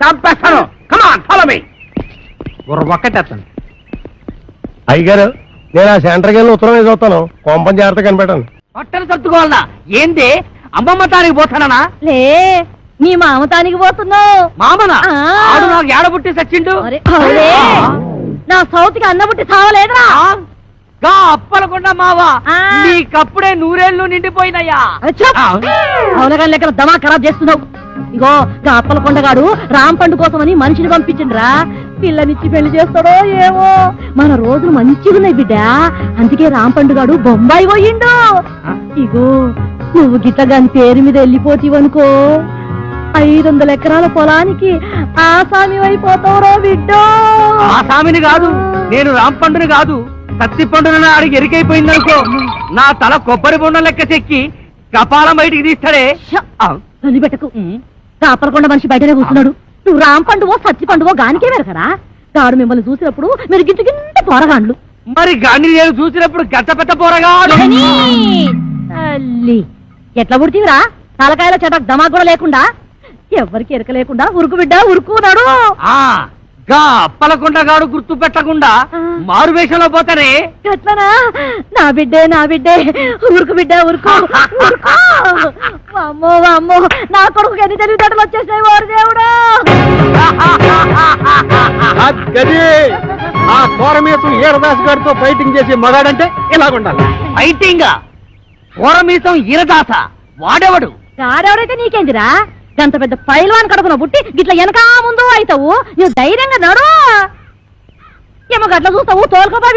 S1: చంపేస్తాను. Come on follow me.
S2: ఒక్కటేస్తాను.
S5: అయ్యగారు నేను ఆ సెంటర్కి వెళ్ళి ఉత్తరం వేసి వస్తాను. కొంపం జాగ్రత్త కనిపెట్టాను.
S2: పట్టను సర్దుకోవాలనా? ఏంది అమ్మమ్మ తానికి పోతానా?
S3: లే నీ మామతానికి పోతున్నావు.
S2: మామనా?
S3: ఆ.
S2: ఆడు నాకు ఏడబుట్టి సచ్చిండు.
S3: అవునే నా సౌతికి అన్నబుట్టి సావలేదురా.
S2: గా అప్పలకుండా మావా
S3: ఆ.
S2: నీకప్పుడే 100 ఏళ్ళు నిండిపోయినయ్యా.
S3: అవునగా లెక్కన దమా ఖరాబ్ చేస్తున్నావు. ఇగో గా అప్పలకొండగాడు రామ్ పండు కోసమని మనిషిని పంపించిండ్రా. పిల్లనిచ్చి పెళ్లి చేస్తాడో ఏమో. మన రోజులు మంచిగున్నాయి బిడ్డ. అందుకే రామ్ పండుగాడు బొంబాయి పోయిండు. ఇగో నువ్వు గిట్టగాని పేరు మీద వెళ్ళిపోతీవనుకో 500 ఎకరాల పొలానికి ఆసామి అయిపోతావురో బిడ్డో.
S2: ఆ సామిని కాదు, నేను రాంపండుని కాదు, సత్తి పండున ఆడికి ఎరికైపోయిందనుకో నా తల కొబ్బరి బొండం లెక్క చెక్కి కపాలం బయటికి తీస్తాడే.
S3: పెట్టకు. కాపలకొండ మనిషి బయటనే కూర్చున్నాడు. నువ్వు రామ్ పండువో సత్తి పండువో గానికే వెరకరా. గాడు మిమ్మల్ని చూసినప్పుడు మీరు గింత గింత పోరగాండ్లు.
S2: మరి గాంధీ నేను చూసినప్పుడు గట్ట పెద్ద పోరగా
S3: తల్లి ఎట్లా పుడితీవిరా? తలకాయల చెట దమా కూడా లేకుండా ఎవరికి ఎరక లేకుండా ఉరుకు బిడ్డ ఉరుకున్నాడు.
S2: గా అప్పలకుండా గాడు గుర్తు పెట్టకుండా మారు వేషంలో పోతానే.
S3: ఎట్లనా? నా బిడ్డే ఉరుకు బిడ్డ ఉరుకు ఉరుకు. అమ్మో అమ్మో నా కొడుకు ఎన్ని తెలివితేటలు వచ్చేసినాయి వారు దేవుడా.
S5: గది ఆ కోరమీసం ఈరదాస్ గారితో ఫైటింగ్ చేసి మగాడంటే ఇలాగుండాలి.
S2: ఫైటింగ్ కోరమీసం ఈరదాస వాడెవడు?
S3: గాడెవరైతే నీకేందిరా? గంత పెద్ద పైల్వాన్ కడుపున పుట్టి గిట్ల వెనకా ముందు అవుతావు. నువ్వు ధైర్యంగా నడు. ఏమో గట్ల చూస్తావు తోలుకోపా.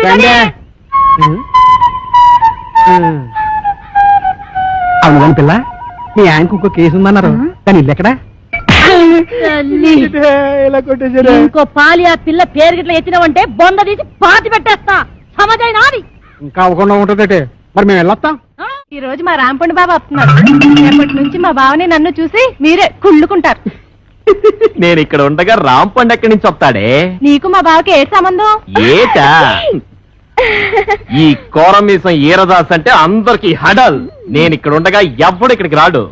S2: అవును పిల్ల, నీ ఆయనకు ఇంకో కేసు ఉందన్నారు కానీ ఇల్లు ఎక్కడా?
S3: ఇంకో పాలి ఆ పిల్ల పేరు గిట్ల ఎత్తినవంటే బొంద తీసి పాతి పెట్టేస్తా. సమజైనా
S2: ఇంకా అవ్వకుండా ఉంటుందటే. మరి మేము వెళ్ళొస్తాం.
S3: ఈ రోజు మా రాంపండు బాబు వస్తున్నారు. రేపటి నుంచి మా బావని నన్ను చూసి మీరే కుళ్ళుకుంటారు.
S4: నేను ఇక్కడ ఉండగా రాంపండు ఎక్కడి నుంచి వస్తాడే?
S3: నీకు మా బావకి ఏ సంబంధం?
S4: ఏటా ఈ కోరమీసం ఈరదాస్ అంటే అందరికి హడల్. నేను ఇక్కడ ఉండగా ఎవ్వడు ఇక్కడికి రాడు.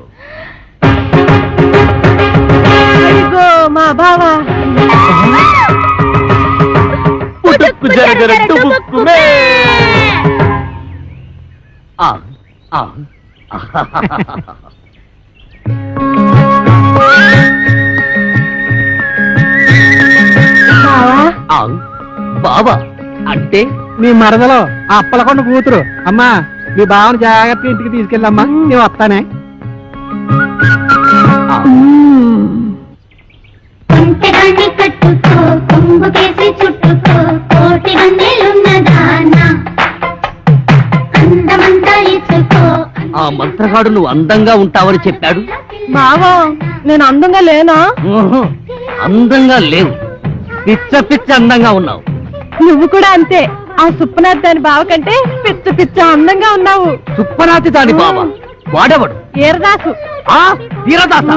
S3: అదిగో మా బావ.
S4: పుట్టుకు జరగర డుబుక్కుమే.
S3: బావా
S2: బాబా అంటే
S7: మీ మరదలో ఆ అప్పలకొండ కూతురు. అమ్మా మీ బావని జాగ్రత్తగా ఇంటికి తీసుకెళ్ళమ్మా, నేను వస్తానే.
S8: ఒంటెగాన్ని కట్టుకో, కొంగుకేసి చుట్టుకో, కోటి వన్నెలున్నదానా, అందమంతా ఇచ్చుకో.
S2: ఆ మంత్రగాడు నువ్వు అందంగా ఉంటావని చెప్పాడు.
S3: బావా నేను అందంగా లేనా?
S2: ఊహు, అందంగా లేవు, పిచ్చ పిచ్చ అందంగా ఉన్నావు.
S3: నువ్వు కూడా అంతే. ఆ సుప్పనాథ్ దాని బావ కంటే పిచ్చ పిచ్చ అందంగా ఉన్నావు.
S2: సుప్పనాతి దాని బావ వాడెవడు?
S3: ఈరదాసు
S2: ఆ వీరదాస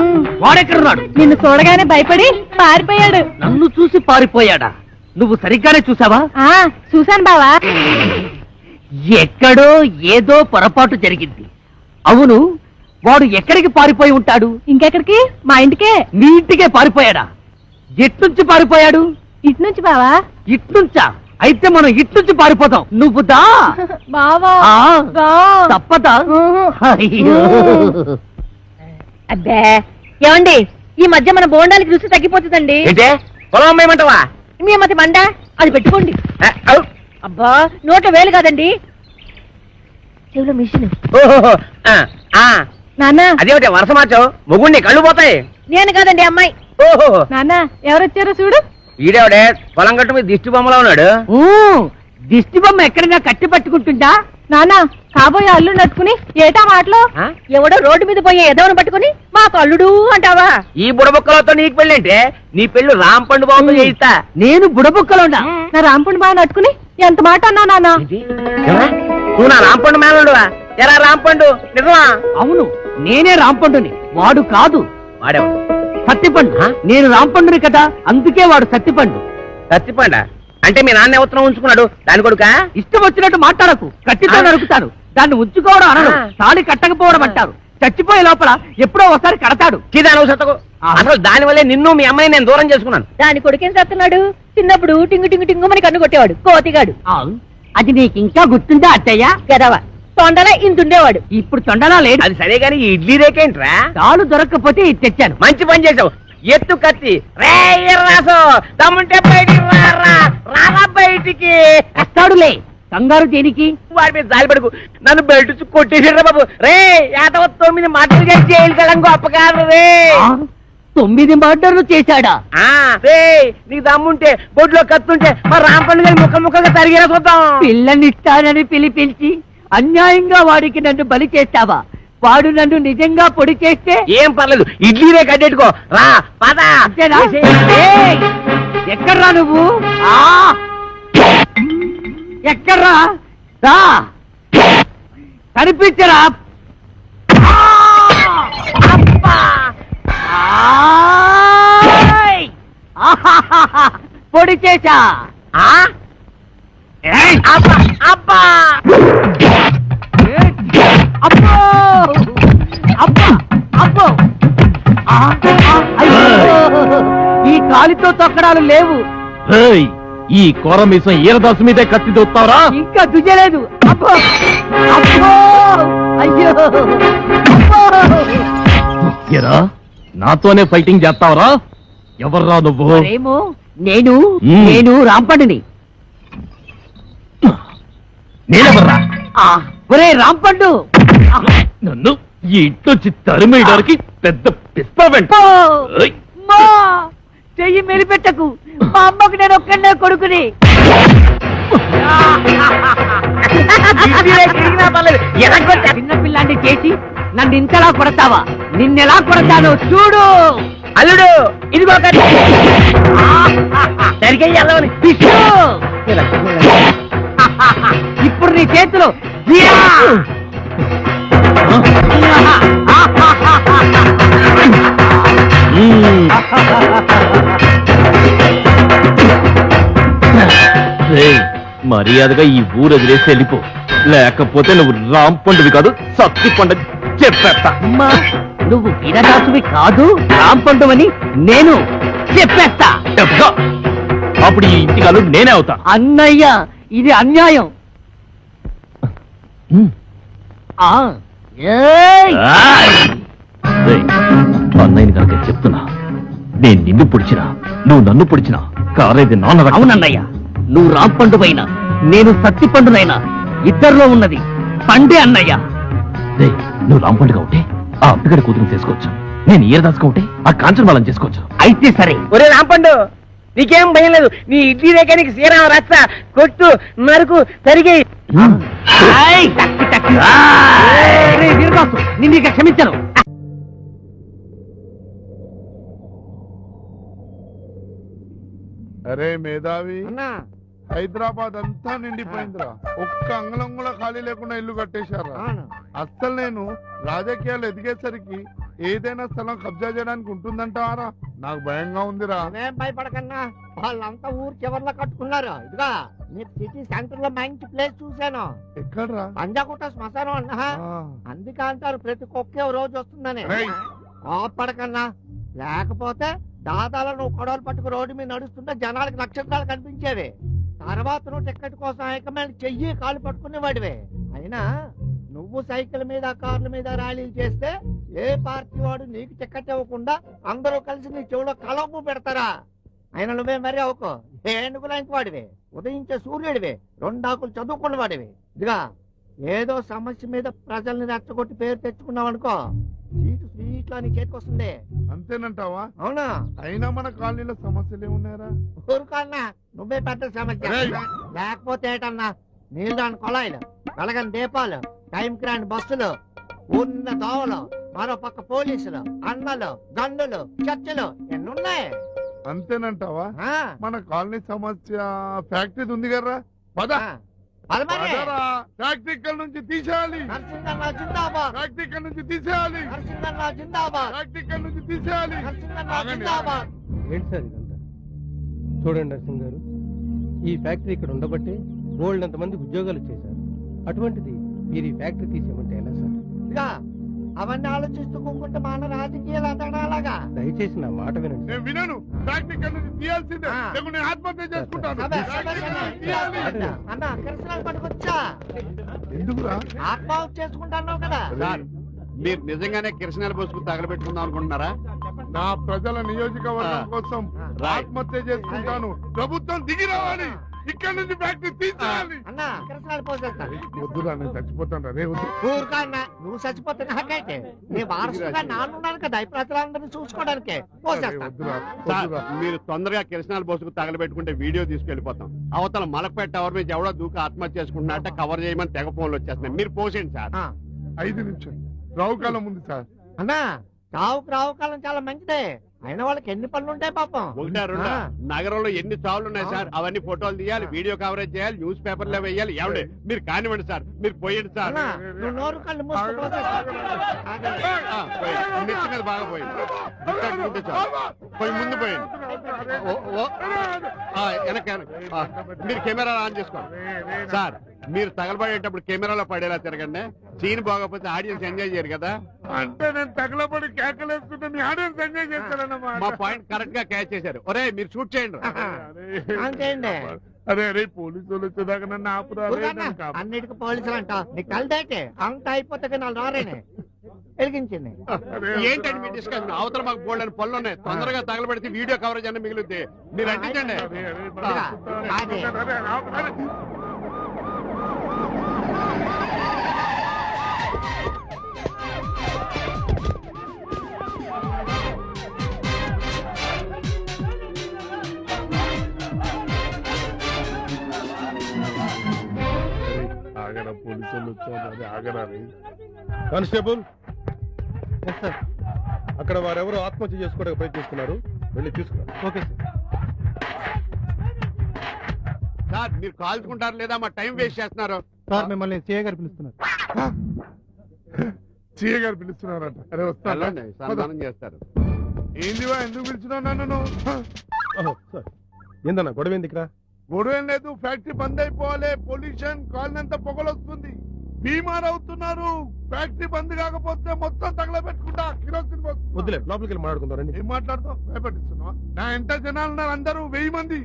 S2: వాడెక్కడున్నాడు?
S3: నిన్ను చూడగానే భయపడి పారిపోయాడు.
S2: నన్ను చూసి పారిపోయాడా? నువ్వు సరిగ్గానే చూసావా?
S3: ఆ చూశాను బావా.
S2: ఎక్కడో ఏదో పొరపాటు జరిగింది. అవును, వాడు ఎక్కడికి పారిపోయి ఉంటాడు?
S3: ఇంకెక్కడికి? మా ఇంటికే.
S2: నీ ఇంటికే పారిపోయాడా? ఎట్నుంచి పారిపోయాడు?
S3: ఇటు నుంచి బావా.
S2: ఇట్నుంచా? అయితే మనం ఇట్నుంచి పారిపోతాం. నువ్వు దా.
S3: బావా
S2: ఆ,
S3: రా.
S2: తప్పదా?
S3: ఊహు.
S2: అయ్యో.
S6: అబ్బే ఏమండి, ఈ మధ్య మన బోండాలకి రుచి తగ్గిపోతుందండి.
S1: ఏంటే పొలం అమ్మేయమంటావా?
S6: మీ మతి మండ అది పెట్టుకోండి.
S1: ఔ.
S6: అబ్బా నోట్లో వేలు కాదండి, చెవిలో మిషన్.
S1: ఓహో.
S3: నాన్న
S1: అదేమిటి వరుస మార్చావు? మొగుడిని కళ్ళు పోతాయి.
S6: నేను కాదండి అమ్మాయి.
S1: ఓహో.
S3: నాన్న ఎవరొచ్చారో చూడు.
S1: ఈడేవిడే పొలం గట్టు మీద దిష్టి బొమ్మలో ఉన్నాడు.
S2: ఊ, దిష్టి బొమ్మ ఎక్కడైనా కట్టి పట్టుకుంటుందా?
S3: నాన్న కాబోయే అల్లు నట్టుకుని ఏటా మాటలో.
S1: ఆ?
S6: ఎవడో రోడ్డు మీద పోయే ఎదవను పట్టుకుని మా కల్లుడు అంటావా?
S1: ఈ బుడబుక్కలతో నీకు పెళ్ళి అంటే నీ పెళ్ళు రాంపండు బాబు చేయిస్తా.
S2: నేను బుడబుక్కలున్నా.
S3: నా రాంపుని బాగా నట్టుకుని ఎంత మాట అన్నావు నాన్న?
S1: ఏమరా? నువ్వు నా రాంపండు మేనడువా? ఎరా రాంపండు నిజమా?
S2: అవును, నేనే రాంపండుని, వాడు కాదు.
S1: వాడేవాడు
S2: సత్తిపండు.
S1: ఆ?
S2: నేను రాంపండుని కదా, అందుకే వాడు సత్తిపండు.
S1: చచ్చిపోండ అంటే మీ నాన్న ఉత్తరం ఉంచుకున్నాడు దాని కొడుకా?
S2: ఇష్టం వచ్చినట్టు మాట్లాడకు, కట్టితో
S1: ఆ.
S2: నరుకుతాను. దాన్ని ఉంచుకోవడం అనరు,
S1: ఆ.
S2: తాళి కట్టకపోవడం అంటారు. చచ్చిపోయే లోపల ఎప్పుడో ఒకసారి కడతాడు.
S1: చీదాను సత్తకు.
S2: ఆ.
S1: అసలు దాని వల్లే నిన్ను మీ అమ్మాయిని నేను దూరం చేసుకున్నాను.
S6: దాని కొడుకేం చేస్తున్నాడు? చిన్నప్పుడు టింగు టింగు టింగు మనకి కన్ను కొట్టేవాడు కోతిగాడు.
S2: ఆ, అది నీకు ఇంకా గుర్తుందా అత్తయ్య?
S6: గదవ తొండలా ఇంతుండేవాడు.
S2: ఇప్పుడు తొండలా లేడు.
S1: అది సరే గాని ఈ ఇడ్లీ రేకేంట్రా?
S2: తాళు దొరక్కపోతే ఇది తెచ్చాను.
S1: మంచి పని చేసావు. ఎత్తు కత్తి రే రాసు తమ్ముంటే బయటికి రారా, రారా బయటికి.
S2: వస్తాడులే, కంగారు దేనికి?
S1: వాడి మీద జాలి పడుకు, నన్ను బయట కొట్టేసాడు బాబు. రే 9 మాటలు చేసి జైలు కడం గొప్ప కాదు రే.
S2: ఆ, 9 మర్డర్లు చేశాడా?
S1: రే నీకు దమ్ముంటే బొడ్లో కత్తుంటే మా రాంపండు గారి ముక్క ముక్కగా తరిగేలా చూద్దాం.
S2: పిల్లనిస్తానని పిలిపించి అన్యాయంగా వాడికి నన్ను బలి చేస్తావా? వాడు నన్ను నిజంగా పొడి చేస్తే
S1: ఏం పర్లేదు, ఇడ్లీ రే కట్టెట్టుకో. రా పద.
S2: అంతేనా?
S1: చేసేయ్.
S2: ఏయ్, ఎక్కడ్రా నువ్వు? ఆ, ఎక్కడ్రా? రా, కనిపించరా? ఆ, అబ్బా! ఆయ్! ఆహాహాహా! పొడి చేశా.
S1: ఆ? ఏయ్, అబ్బా అబ్బా.
S2: అబ్బో! అబ్బా! అబ్బో! ఆ, ఆ, అయ్యో! ఈ కాలితో తొక్కడాలు లేవు.
S4: ఏయ్, ఈ కోరమీసం ఈరదాసు మీదే కత్తి దొత్తావరా?
S2: ఇంకా దుయ్యలేదు. అబ్బో! అబ్బో! అయ్యో! అబ్బో!
S4: ఎరా, నాతోనే ఫైటింగ్ చేస్తావరా? ఎవర్రా నువ్వు?
S2: మరేమో నేను
S4: మ్మ్.
S2: నేను రాంపండుని.
S4: నేనెవర్రా?
S2: ఒరే రాంపండు!
S4: నన్ను ఈ ఇంటొచ్చి తరిమేయడానికి పెద్ద పిస్తావెంట.
S2: అబ్బో!
S4: ఏయ్,
S2: అమ్మా! చెయ్యి మెలిపెట్టకు, మా అమ్మకు నేను ఒక్కడే కొడుకుని.
S1: ఇడ్లీ రే తిరిగినా పర్లేదు, ఎరగొట్టా.
S2: చిన్న పిల్లాన్ని చేసి నన్ను ఇంతలా కొడతావా? నిన్నెలా కొడతానో చూడు.
S1: అల్లుడు ఇదిగో కత్తి. సరిగ్గా ఎల్లవని.
S2: విష్ణు! ఇప్పుడు నీ చేతిలో జీరా!
S4: మర్యాదగా ఈ ఊరు వదిలేసి వెళ్ళిపో, లేకపోతే నువ్వు రాంపండువి కాదు సత్తి పండు చెప్పేస్తా.
S2: అమ్మా నువ్వు వీరదాసువి కాదు, రాంపండువని నేను చెప్పేస్తా.
S4: చెప్తా. అప్పుడు ఈ ఇంటి కాదు నేనే అవుతా.
S2: అన్నయ్య ఇది అన్యాయం. ఆ ఏయ్!
S4: రేయ్, అన్నయ్యని కనుక చెప్తున్నా, నేను నిన్ను పొడిచినా నువ్వు నన్ను పొడిచినా కారేది నాన్న రక్తం.
S2: అవునన్నయ్య, నువ్వు రాంపండువైనా నేను సత్తిపండునైనా ఇద్దరిలో ఉన్నది పండే అన్నయ్య.
S4: రేయ్, నువ్వు రాంపండుగా ఉంటే ఆ అప్పగడి కూతురు చేసుకోవచ్చు, నేను ఈరదాసుగా ఉంటే ఆ కాంచన బాలం చేసుకోవచ్చు.
S2: అయితే సరే.
S1: ఒరే రాంపండు, నీకేం భయం లేదు. నీ ఇడ్లీ రేఖ నీకు శ్రీరామ రచ్చ కొట్టు నరుకు తరిగి.
S2: ఏయ్, టక్కి టక్కి. ఏయ్, వీరదాసు నిన్ను ఇక క్షమించను.
S9: అరే మేధావి, హైదరాబాద్ అంతా నిండిపోయిందిరా, ఒక్క అంగళం కూడా ఖాళీ లేకుండా ఇల్లు కట్టేశారా. అస్సలు నేను రాజకీయాలు ఎదిగేసరికి ఏదైనా స్థలం కబ్జా చేయడానికి ఉంటుందంటారా? నాకు భయంగా ఉందిరా.
S7: భయపడకన్నా, వాళ్ళంతా ఊరు చివర్లో కట్టుకున్నారు. ఇదిగా నీకు సిటీ సెంటర్ లో మంచి ప్లేస్ చూశాను.
S9: ఎక్కడ్రా?
S7: పంజాగుట్ట శ్మశానం అన్నా. అందుకే అంటారు ప్రతి కుక్కే రోజు వస్తుందని.
S9: రేయ్.
S7: కోపడకన్నా, లేకపోతే దాదాలో నువ్వు కొడవలు పట్టుకు రోడ్డు మీద నడుస్తుంటే జనాలకు నక్షత్రాలు కనిపించేవి. తర్వాత నువ్వు టికెట్ కోసం హైకమాండ్ చెయ్యి కాలు పట్టుకునేవాడివే. అయినా నువ్వు సైకిల్ మీద కార్ల మీద ర్యాలీలు చేస్తే ఏ పార్టీ వాడు నీకు టికెట్ ఇవ్వకుండా అందరూ కలిసి నీ చెవులో కలపు పెడతారా? అయినా నువ్వే మరీ అవుకో, ఏనుగులాంటి వాడివే, ఉదయించే సూర్యుడివే, రెండాకులు చదువుకున్న వాడివి. ఇదిగా ఏదో సమస్య మీద ప్రజల్ని రెచ్చగొట్టి పేరు తెచ్చుకున్నావు అనుకో, సీటు స్వీట్లో నీ చేతికి వస్తుంది.
S9: అంతేనంటావా?
S7: అవునా?
S9: అయినా మన కాలనీలో సమస్యలు ఏమున్నాయరా?
S7: ఊరుకోన్నా, నువ్వే పెద్ద సమస్య.
S9: రేయ్.
S7: లేకపోతే ఏటన్నా, నీళ్ళు రాని కొళాయిలు, వెలగని దీపాలు, టైంకి రాని బస్సులు, ఉన్న దోవలు, మరో పక్క పోలీసులు, అన్నలు, గన్నులు, చర్చలు ఎన్నున్నాయి.
S9: అంతేనంటావా?
S7: ఆ,
S9: మన కాలనీ సమస్య ఫ్యాక్టరీ ఉంది కదరా, పద.
S7: ఆ, పదమని.
S9: పదరా, ఫ్యాక్టరీ ఇక్కడ నుంచి తీసేయాలి.
S7: నరసింహన్న జిందాబాద్,
S9: ఫ్యాక్టరీ ఇక్కడ నుంచి తీసేయాలి.
S7: నరసింహన్న జిందాబాద్,
S9: ఫ్యాక్టరీ ఇక్కడ నుంచి తీసేయాలి.
S7: నరసింహన్న
S9: ఆగండి,
S7: జిందాబాద్.
S5: ఏంటి సార్ ఇదంతా? చూడండి నరసింహ్ గారు, ఈ ఫ్యాక్టరీ ఇక్కడ ఉండబట్టే గోల్డ్ అంతమంది ఉద్యోగాలు చేశారు. అటువంటిది మీరు ఈ ఫ్యాక్టరీ తీసేయమంటే ఎలా సార్?
S7: ఇదిగా అవన్నీ ఆలోచిస్తూ కూకుంటే మన రాజకీయాలు అతడాలాగా.
S5: దయచేసి నా మాట వినండి
S9: నేను వినను. ఫ్యాక్టరీ ఇక్కడ నుంచి తీయాల్సిందే,
S7: ఆ.
S9: లేకుంటే నేను ఆత్మహత్య చేసుకుంటాను.
S7: అబ్బే,
S9: ఫ్యాక్టరీ
S7: అబ్బే,
S9: ఇక్కడ నుంచి తీయాలి.
S7: అబ్బే. అన్న కిరసనాలు పట్టుకొచ్చా,
S9: ఎందుకురా?
S7: ఆత్మహత్య చేసుకుంటున్నావు కదా.
S9: సార్,
S10: మీరు నిజంగానే కిరసనాలు పోసుకుని తగలబెట్టుకుందాం అనుకుంటున్నారా?
S9: నా ప్రజల నియోజకవర్గం
S10: ఆ.
S9: కోసం
S10: రైట్.
S9: ఆత్మహత్య చేసుకుంటాను. ప్రభుత్వం దిగి రావాలి. ఇక్కడ నుంచి ఫ్యాక్టరీ తీసేయాలి.
S7: అన్న కిరసనాలు పోసేస్తా.
S9: వద్దురా, నేను చచ్చిపోతాను. రే వద్దు.
S7: ఊరుకా అన్న, నువ్వు చచ్చిపోతే నాకైతే నీ వారసుగా నాన్నున్నాను కదా, ఈ ప్రజలందరినీ చూసుకోవడానికి
S9: రే
S7: పోసేస్తా.
S9: వద్దురా,
S10: సార్,
S9: వద్దురా.
S10: మీరు తొందరగా కిరసనాలు పోసుకుని తగలబెట్టుకుంటే వీడియో తీసుకెళ్లిపోతాం. అవతల మలక్పేట టవర్ మీద ఎవడో దూకి ఆత్మహత్య చేసుకుంటున్నట్ట కవర్ చేయమని తెగ ఫోన్లు వచ్చేస్తున్నాయి. మీరు పోసేయండి సార్.
S7: ఆ,
S9: 5 నిమిషం రావుకాలం ఉంది సార్.
S7: అన్నా రావు కాలం చాలా మంచిదే. అయిన వాళ్ళకి ఎన్ని పనులు ఉంటాయి పాపం.
S10: ఒకటా రెండా?
S7: ఆ.
S10: నగరంలో ఎన్ని చావులు ఉన్నాయి సార్, అవన్నీ ఫోటోలు తీయాలి, వీడియో కవరేజ్ చేయాలి, న్యూస్ పేపర్లో వేయాలి. ఎవడే మీరు కానివ్వండి సార్, మీరు పోయండి సార్.
S7: అన్నా, నువ్వు నోరు కళ్ళు మూసుకు పోసేస్తా. ఆగండి.
S10: పోయండి. నెత్తి మీద బాగా పోయింది. గుర్తెట్టుకుంటే చాలు. పోయి ముందు పోయండి. వెనక మీరు కెమెరా ఆన్ చేసుకోండి. సార్, మీరు తగలబడేటప్పుడు కెమెరాలో పడేలా తిరగండి. సీన్ బాగోకపోతే ఆడియన్స్ ఎంజాయ్ చేయరు కదా.
S9: అంటే నేను తగలబడి కేకలేసుకుంటే మీ ఆడియన్స్ ఎంజాయ్
S10: మా
S9: చేస్తారన్నమాట.
S10: పాయింట్ కరెక్ట్ గా క్యాచ్ చేశారు. ఒరే మీరు షూట్ చేయండి.
S7: అంతేండి.
S9: అరే అరే, పోలీసు వాళ్ళు వచ్చేదాకా నన్ను ఆపురా. రే,
S7: ఊరుకోన్నా,
S9: నన్ను కాపు.
S7: అన్నిటికీ పోలీసులు అంట. నీకు కలిదేటే అంత అయిపోతే నాలుగు రారేనే వెలిగించింది.
S10: ఏంటండి మీ డిస్కషన్? అవతల మాకు బోల్డ్ అని పనులు ఉన్నాయి. తొందరగా తగలబెడితే వీడియో కవరేజ్ అన్న మిగులుద్ది. మీరు అంటించండి.
S9: అరే, అరే,
S7: ఇదిగా, అదే.
S9: అరే, అరే. ఆగరా, పోలీసు వాళ్ళు వచ్చారు. అరే, ఆగరా రే. కానిస్టేబుల్, అక్కడ వారెవరో ఆత్మహత్య చేసుకోవడానికి ప్రయత్నిస్తున్నారు, వెళ్ళి తీసుకురా. ఓకే
S10: సార్, మీరు కాల్చుకుంటారు లేదా మా టైం వేస్ట్ చేస్తున్నారు.
S7: మిమ్మల్ని సిఐ గారు పిలుస్తున్నారు.
S9: సీఏ గారు పిలుస్తున్నారట. అరే
S10: వెళ్ళండి,
S9: వస్తాను.
S10: సన్మానం చేస్తారు.
S9: ఏందివా ఎందుకు పిలిచినావు నన్ను నువ్వు?
S5: సార్ ఏందన్నా గొడవ ఏంది ఇక్కడ?
S9: గొడవ ఏం లేదు, ఫ్యాక్టరీ బంద్ అయిపోవాలి. పొల్యూషన్ కాలనంతా పొగలొస్తుంది, బీమార్ అవుతున్నారు. ఫ్యాక్టరీ బంద్ కాకపోతే మొత్తం తగలబెట్టుకుంటా కిరోసిన్ పోసుకుంటా.
S5: వద్దులే, లోపలికి వెళ్ళి మాట్లాడుకుందాం.
S9: ఏం మాట్లాడతావు? భయపడిస్తున్నావా? నా ఎంత జనాలు ఉన్నారు, అందరూ 1000 మంది.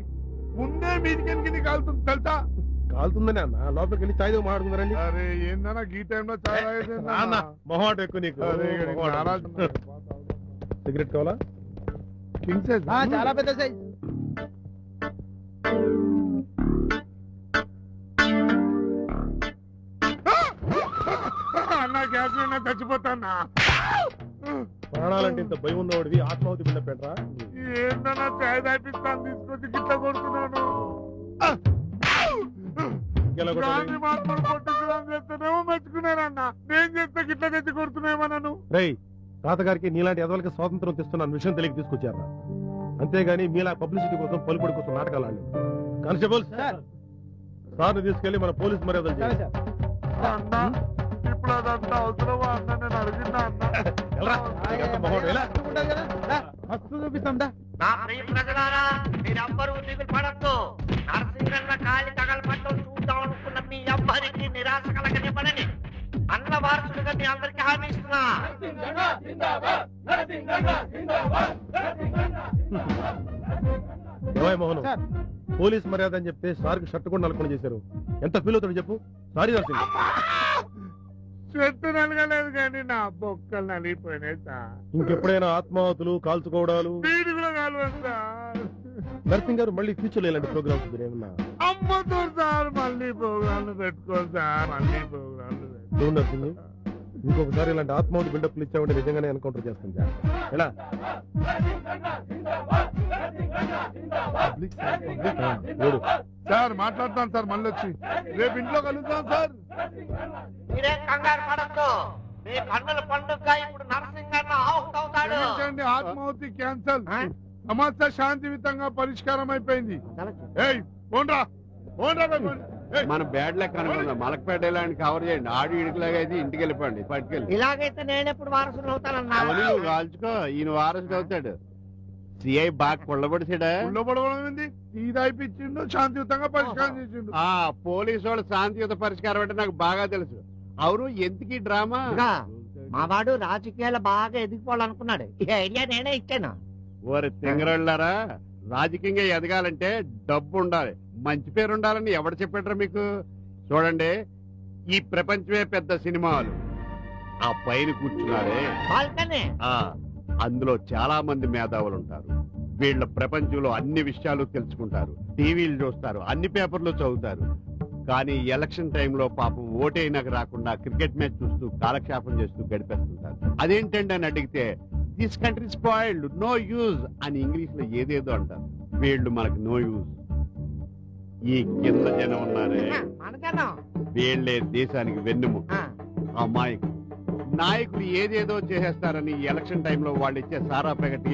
S9: ముందే మీదికి కాలుతుంది తెలుసా?
S5: కాలుతుందనే అన్న, లోపలికి వెళ్ళి చాయ్ మాట్లాడుకుందారండి.
S9: అరే ఏందన్నా ఈ టైంలో చాలా
S5: మొహమాట ఎక్కువ నీకు. సిగరెట్ కావాలా?
S9: కింగ్ సైజ్
S2: చాలా పెద్ద సైజ్.
S9: అన్నా గ్యాస్ చచ్చిపోతాన్నా.
S5: ప్రాణాలంటే ఇంత భయం ఉన్నవాడివి ఆత్మాహుతి బిడ్డ పెట్టరా?
S9: ఏందన్నా చాయ్ తాపిస్తాను తీసుకొచ్చి గిట్ట కొడుతున్నాను. గాంధీ మహాత్ముడు కొట్టించడం చేస్తేనేమో మెచ్చుకున్నారన్నా, నేను చేస్తే గిట్ల తెచ్చి కొడుతున్నామో నన్ను.
S5: రేయ్, తాతగారికి నీలాంటి ఎదవలకి స్వాతంత్రం తెస్తున్న విషయం తెలియక తీసుకొచ్చారా? అంతేగాని మీలా పబ్లిసిటీ కోసం పలుపడి కోసం నాటకాలు ఆడలేదు. కానిస్టేబుల్ సార్ని తీసుకెళ్లి మన పోలీస్ మర్యాదలు చేయాలి.
S9: అన్నా ఇప్పుడు అదంతా అవసరమా అన్న? నేను అడిగిందా
S2: మస్తు చూపిస్తాం.
S7: నా ప్రియ ప్రజలారా, మీరెవ్వరూ దిగులు పడద్దు. నరసింహన్న కాలి తగలబట్టం చూద్దాం అనుకున్న మీ ఎవ్వరికి నిరాశ కలగనివ్వనని అన్న వారసుడిగా మీ అందరికీ హామీ ఇస్తున్నా.
S5: ఏమయ్య మోహన్, పోలీస్ మర్యాద అని చెప్తే సార్కి షర్ట్ కూడా నలుకొని చేశారు. ఎంత ఫీల్ అవుతాడు చెప్పు? సారీ నరసింహ.
S9: చెట్టు నలగలేదు కానీ నా బొక్కలు నలిగిపోయినాయి సార్.
S5: ఇంకెప్పుడైనా ఆత్మాహుతులు కాల్చుకోవడాలు
S9: వీడి కూడా కాలువదు సార్.
S5: నర్సింగ్ గారు మళ్ళీ ఫ్యూచర్ ఇలాంటి ప్రోగ్రామ్స్ ఏమన్నా?
S9: అమ్మతో సార్ మళ్ళీ ప్రోగ్రాంలు పెట్టుకోండి సార్, మళ్ళీ ప్రోగ్రాంలు
S5: చూడు నర్సింగ్, ఇంకొకసారి ఇలాంటి ఆత్మాహుతి బిల్డప్లు ఇచ్చామంటే నిజంగానే ఎన్కౌంటర్ చేస్తాం సార్. ఎలా చూడు
S9: సార్ మాట్లాడతాను సార్, మళ్ళీ వచ్చి రేపు ఇంట్లో కలుద్దాం సార్.
S7: మీరేం కంగారు పడద్దు. మీ కన్నుల పండుగ ఇప్పుడు నరసింహన్న ఆహుతవుతాడు.
S9: క్షమించండి, ఆత్మాహుతి క్యాన్సల్. సమస్య శాంతియుతంగా పరిష్కారం అయిపోయింది. ఏయ్ పోండ్రా, పోండ్రా బే, పోండి. ఏయ్,
S10: మన బ్యాడ్ లెక్క అనుకుందాం. మలకపేట ఇలాంటి కవర్ చేయండి. ఆడు ఇడికిలాగా అయితే ఇంటికి వెళ్ళిపోండి, పట్టుకెళ్ళి.
S7: ఇలాగైతే నేనెప్పుడు వారసులు అవుతానన్నా?
S10: అవన్నీ నువ్వు కాల్చుకో, ఈయన వారసుడు అవుతాడు. సిఐ బాగా కొల్లబడిసాడా?
S9: ఊళ్ళో పడవడం ఏంది? ఇది అయిపించిండు, శాంతియుతంగా పరిష్కారం చేసిండు.
S10: ఆ పోలీసు వాళ్ళు శాంతియుత పరిష్కారం అంటే నాకు బాగా తెలుసు. అవును, ఎందుకు డ్రామా?
S7: ఇదిగా, మా వాడు రాజకీయాలు బాగా ఎదిగిపోవాలనుకున్నాడు. ఈ ఐడియా నేనే ఇచ్చాను.
S10: ఓరి తింగరళ్ళారా, రాజకీయంగా ఎదగాలంటే డబ్బు ఉండాలి, మంచి పేరు ఉండాలని ఎవడు చెప్పాడ్రా మీకు? చూడండి, ఈ ప్రపంచమే పెద్ద సినిమాలు. ఆ పైన కూర్చున్నారే,
S7: బాల్కనీ
S10: అందులో చాలా మంది మేధావులు ఉంటారు. వీళ్ళ ప్రపంచంలో అన్ని విషయాలు తెలుసుకుంటారు, టీవీలు చూస్తారు, అన్ని పేపర్లు చదువుతారు. కానీ ఎలక్షన్ టైంలో పాపం ఓటైనాక రాకుండా క్రికెట్ మ్యాచ్ చూస్తూ కాలక్షేపం చేస్తూ గడిపేస్తుంటారు. అదేంటండి అని అడిగితే, this country spoiled, no use అని ఇంగ్లీష్ లో ఏదేదో అంటారు. వీళ్ళు మనకు నో యూజ్. ఈ కింద జనం ఉన్నారే,
S7: మనకన్నా
S10: వీళ్ళే దేశానికి వెన్నుముక. అమాయకులు నాయకులు ఏదేదో చేసేస్తారని ఎలక్షన్ టైంలో వాళ్ళు ఇచ్చే సారా ప్యాకెట్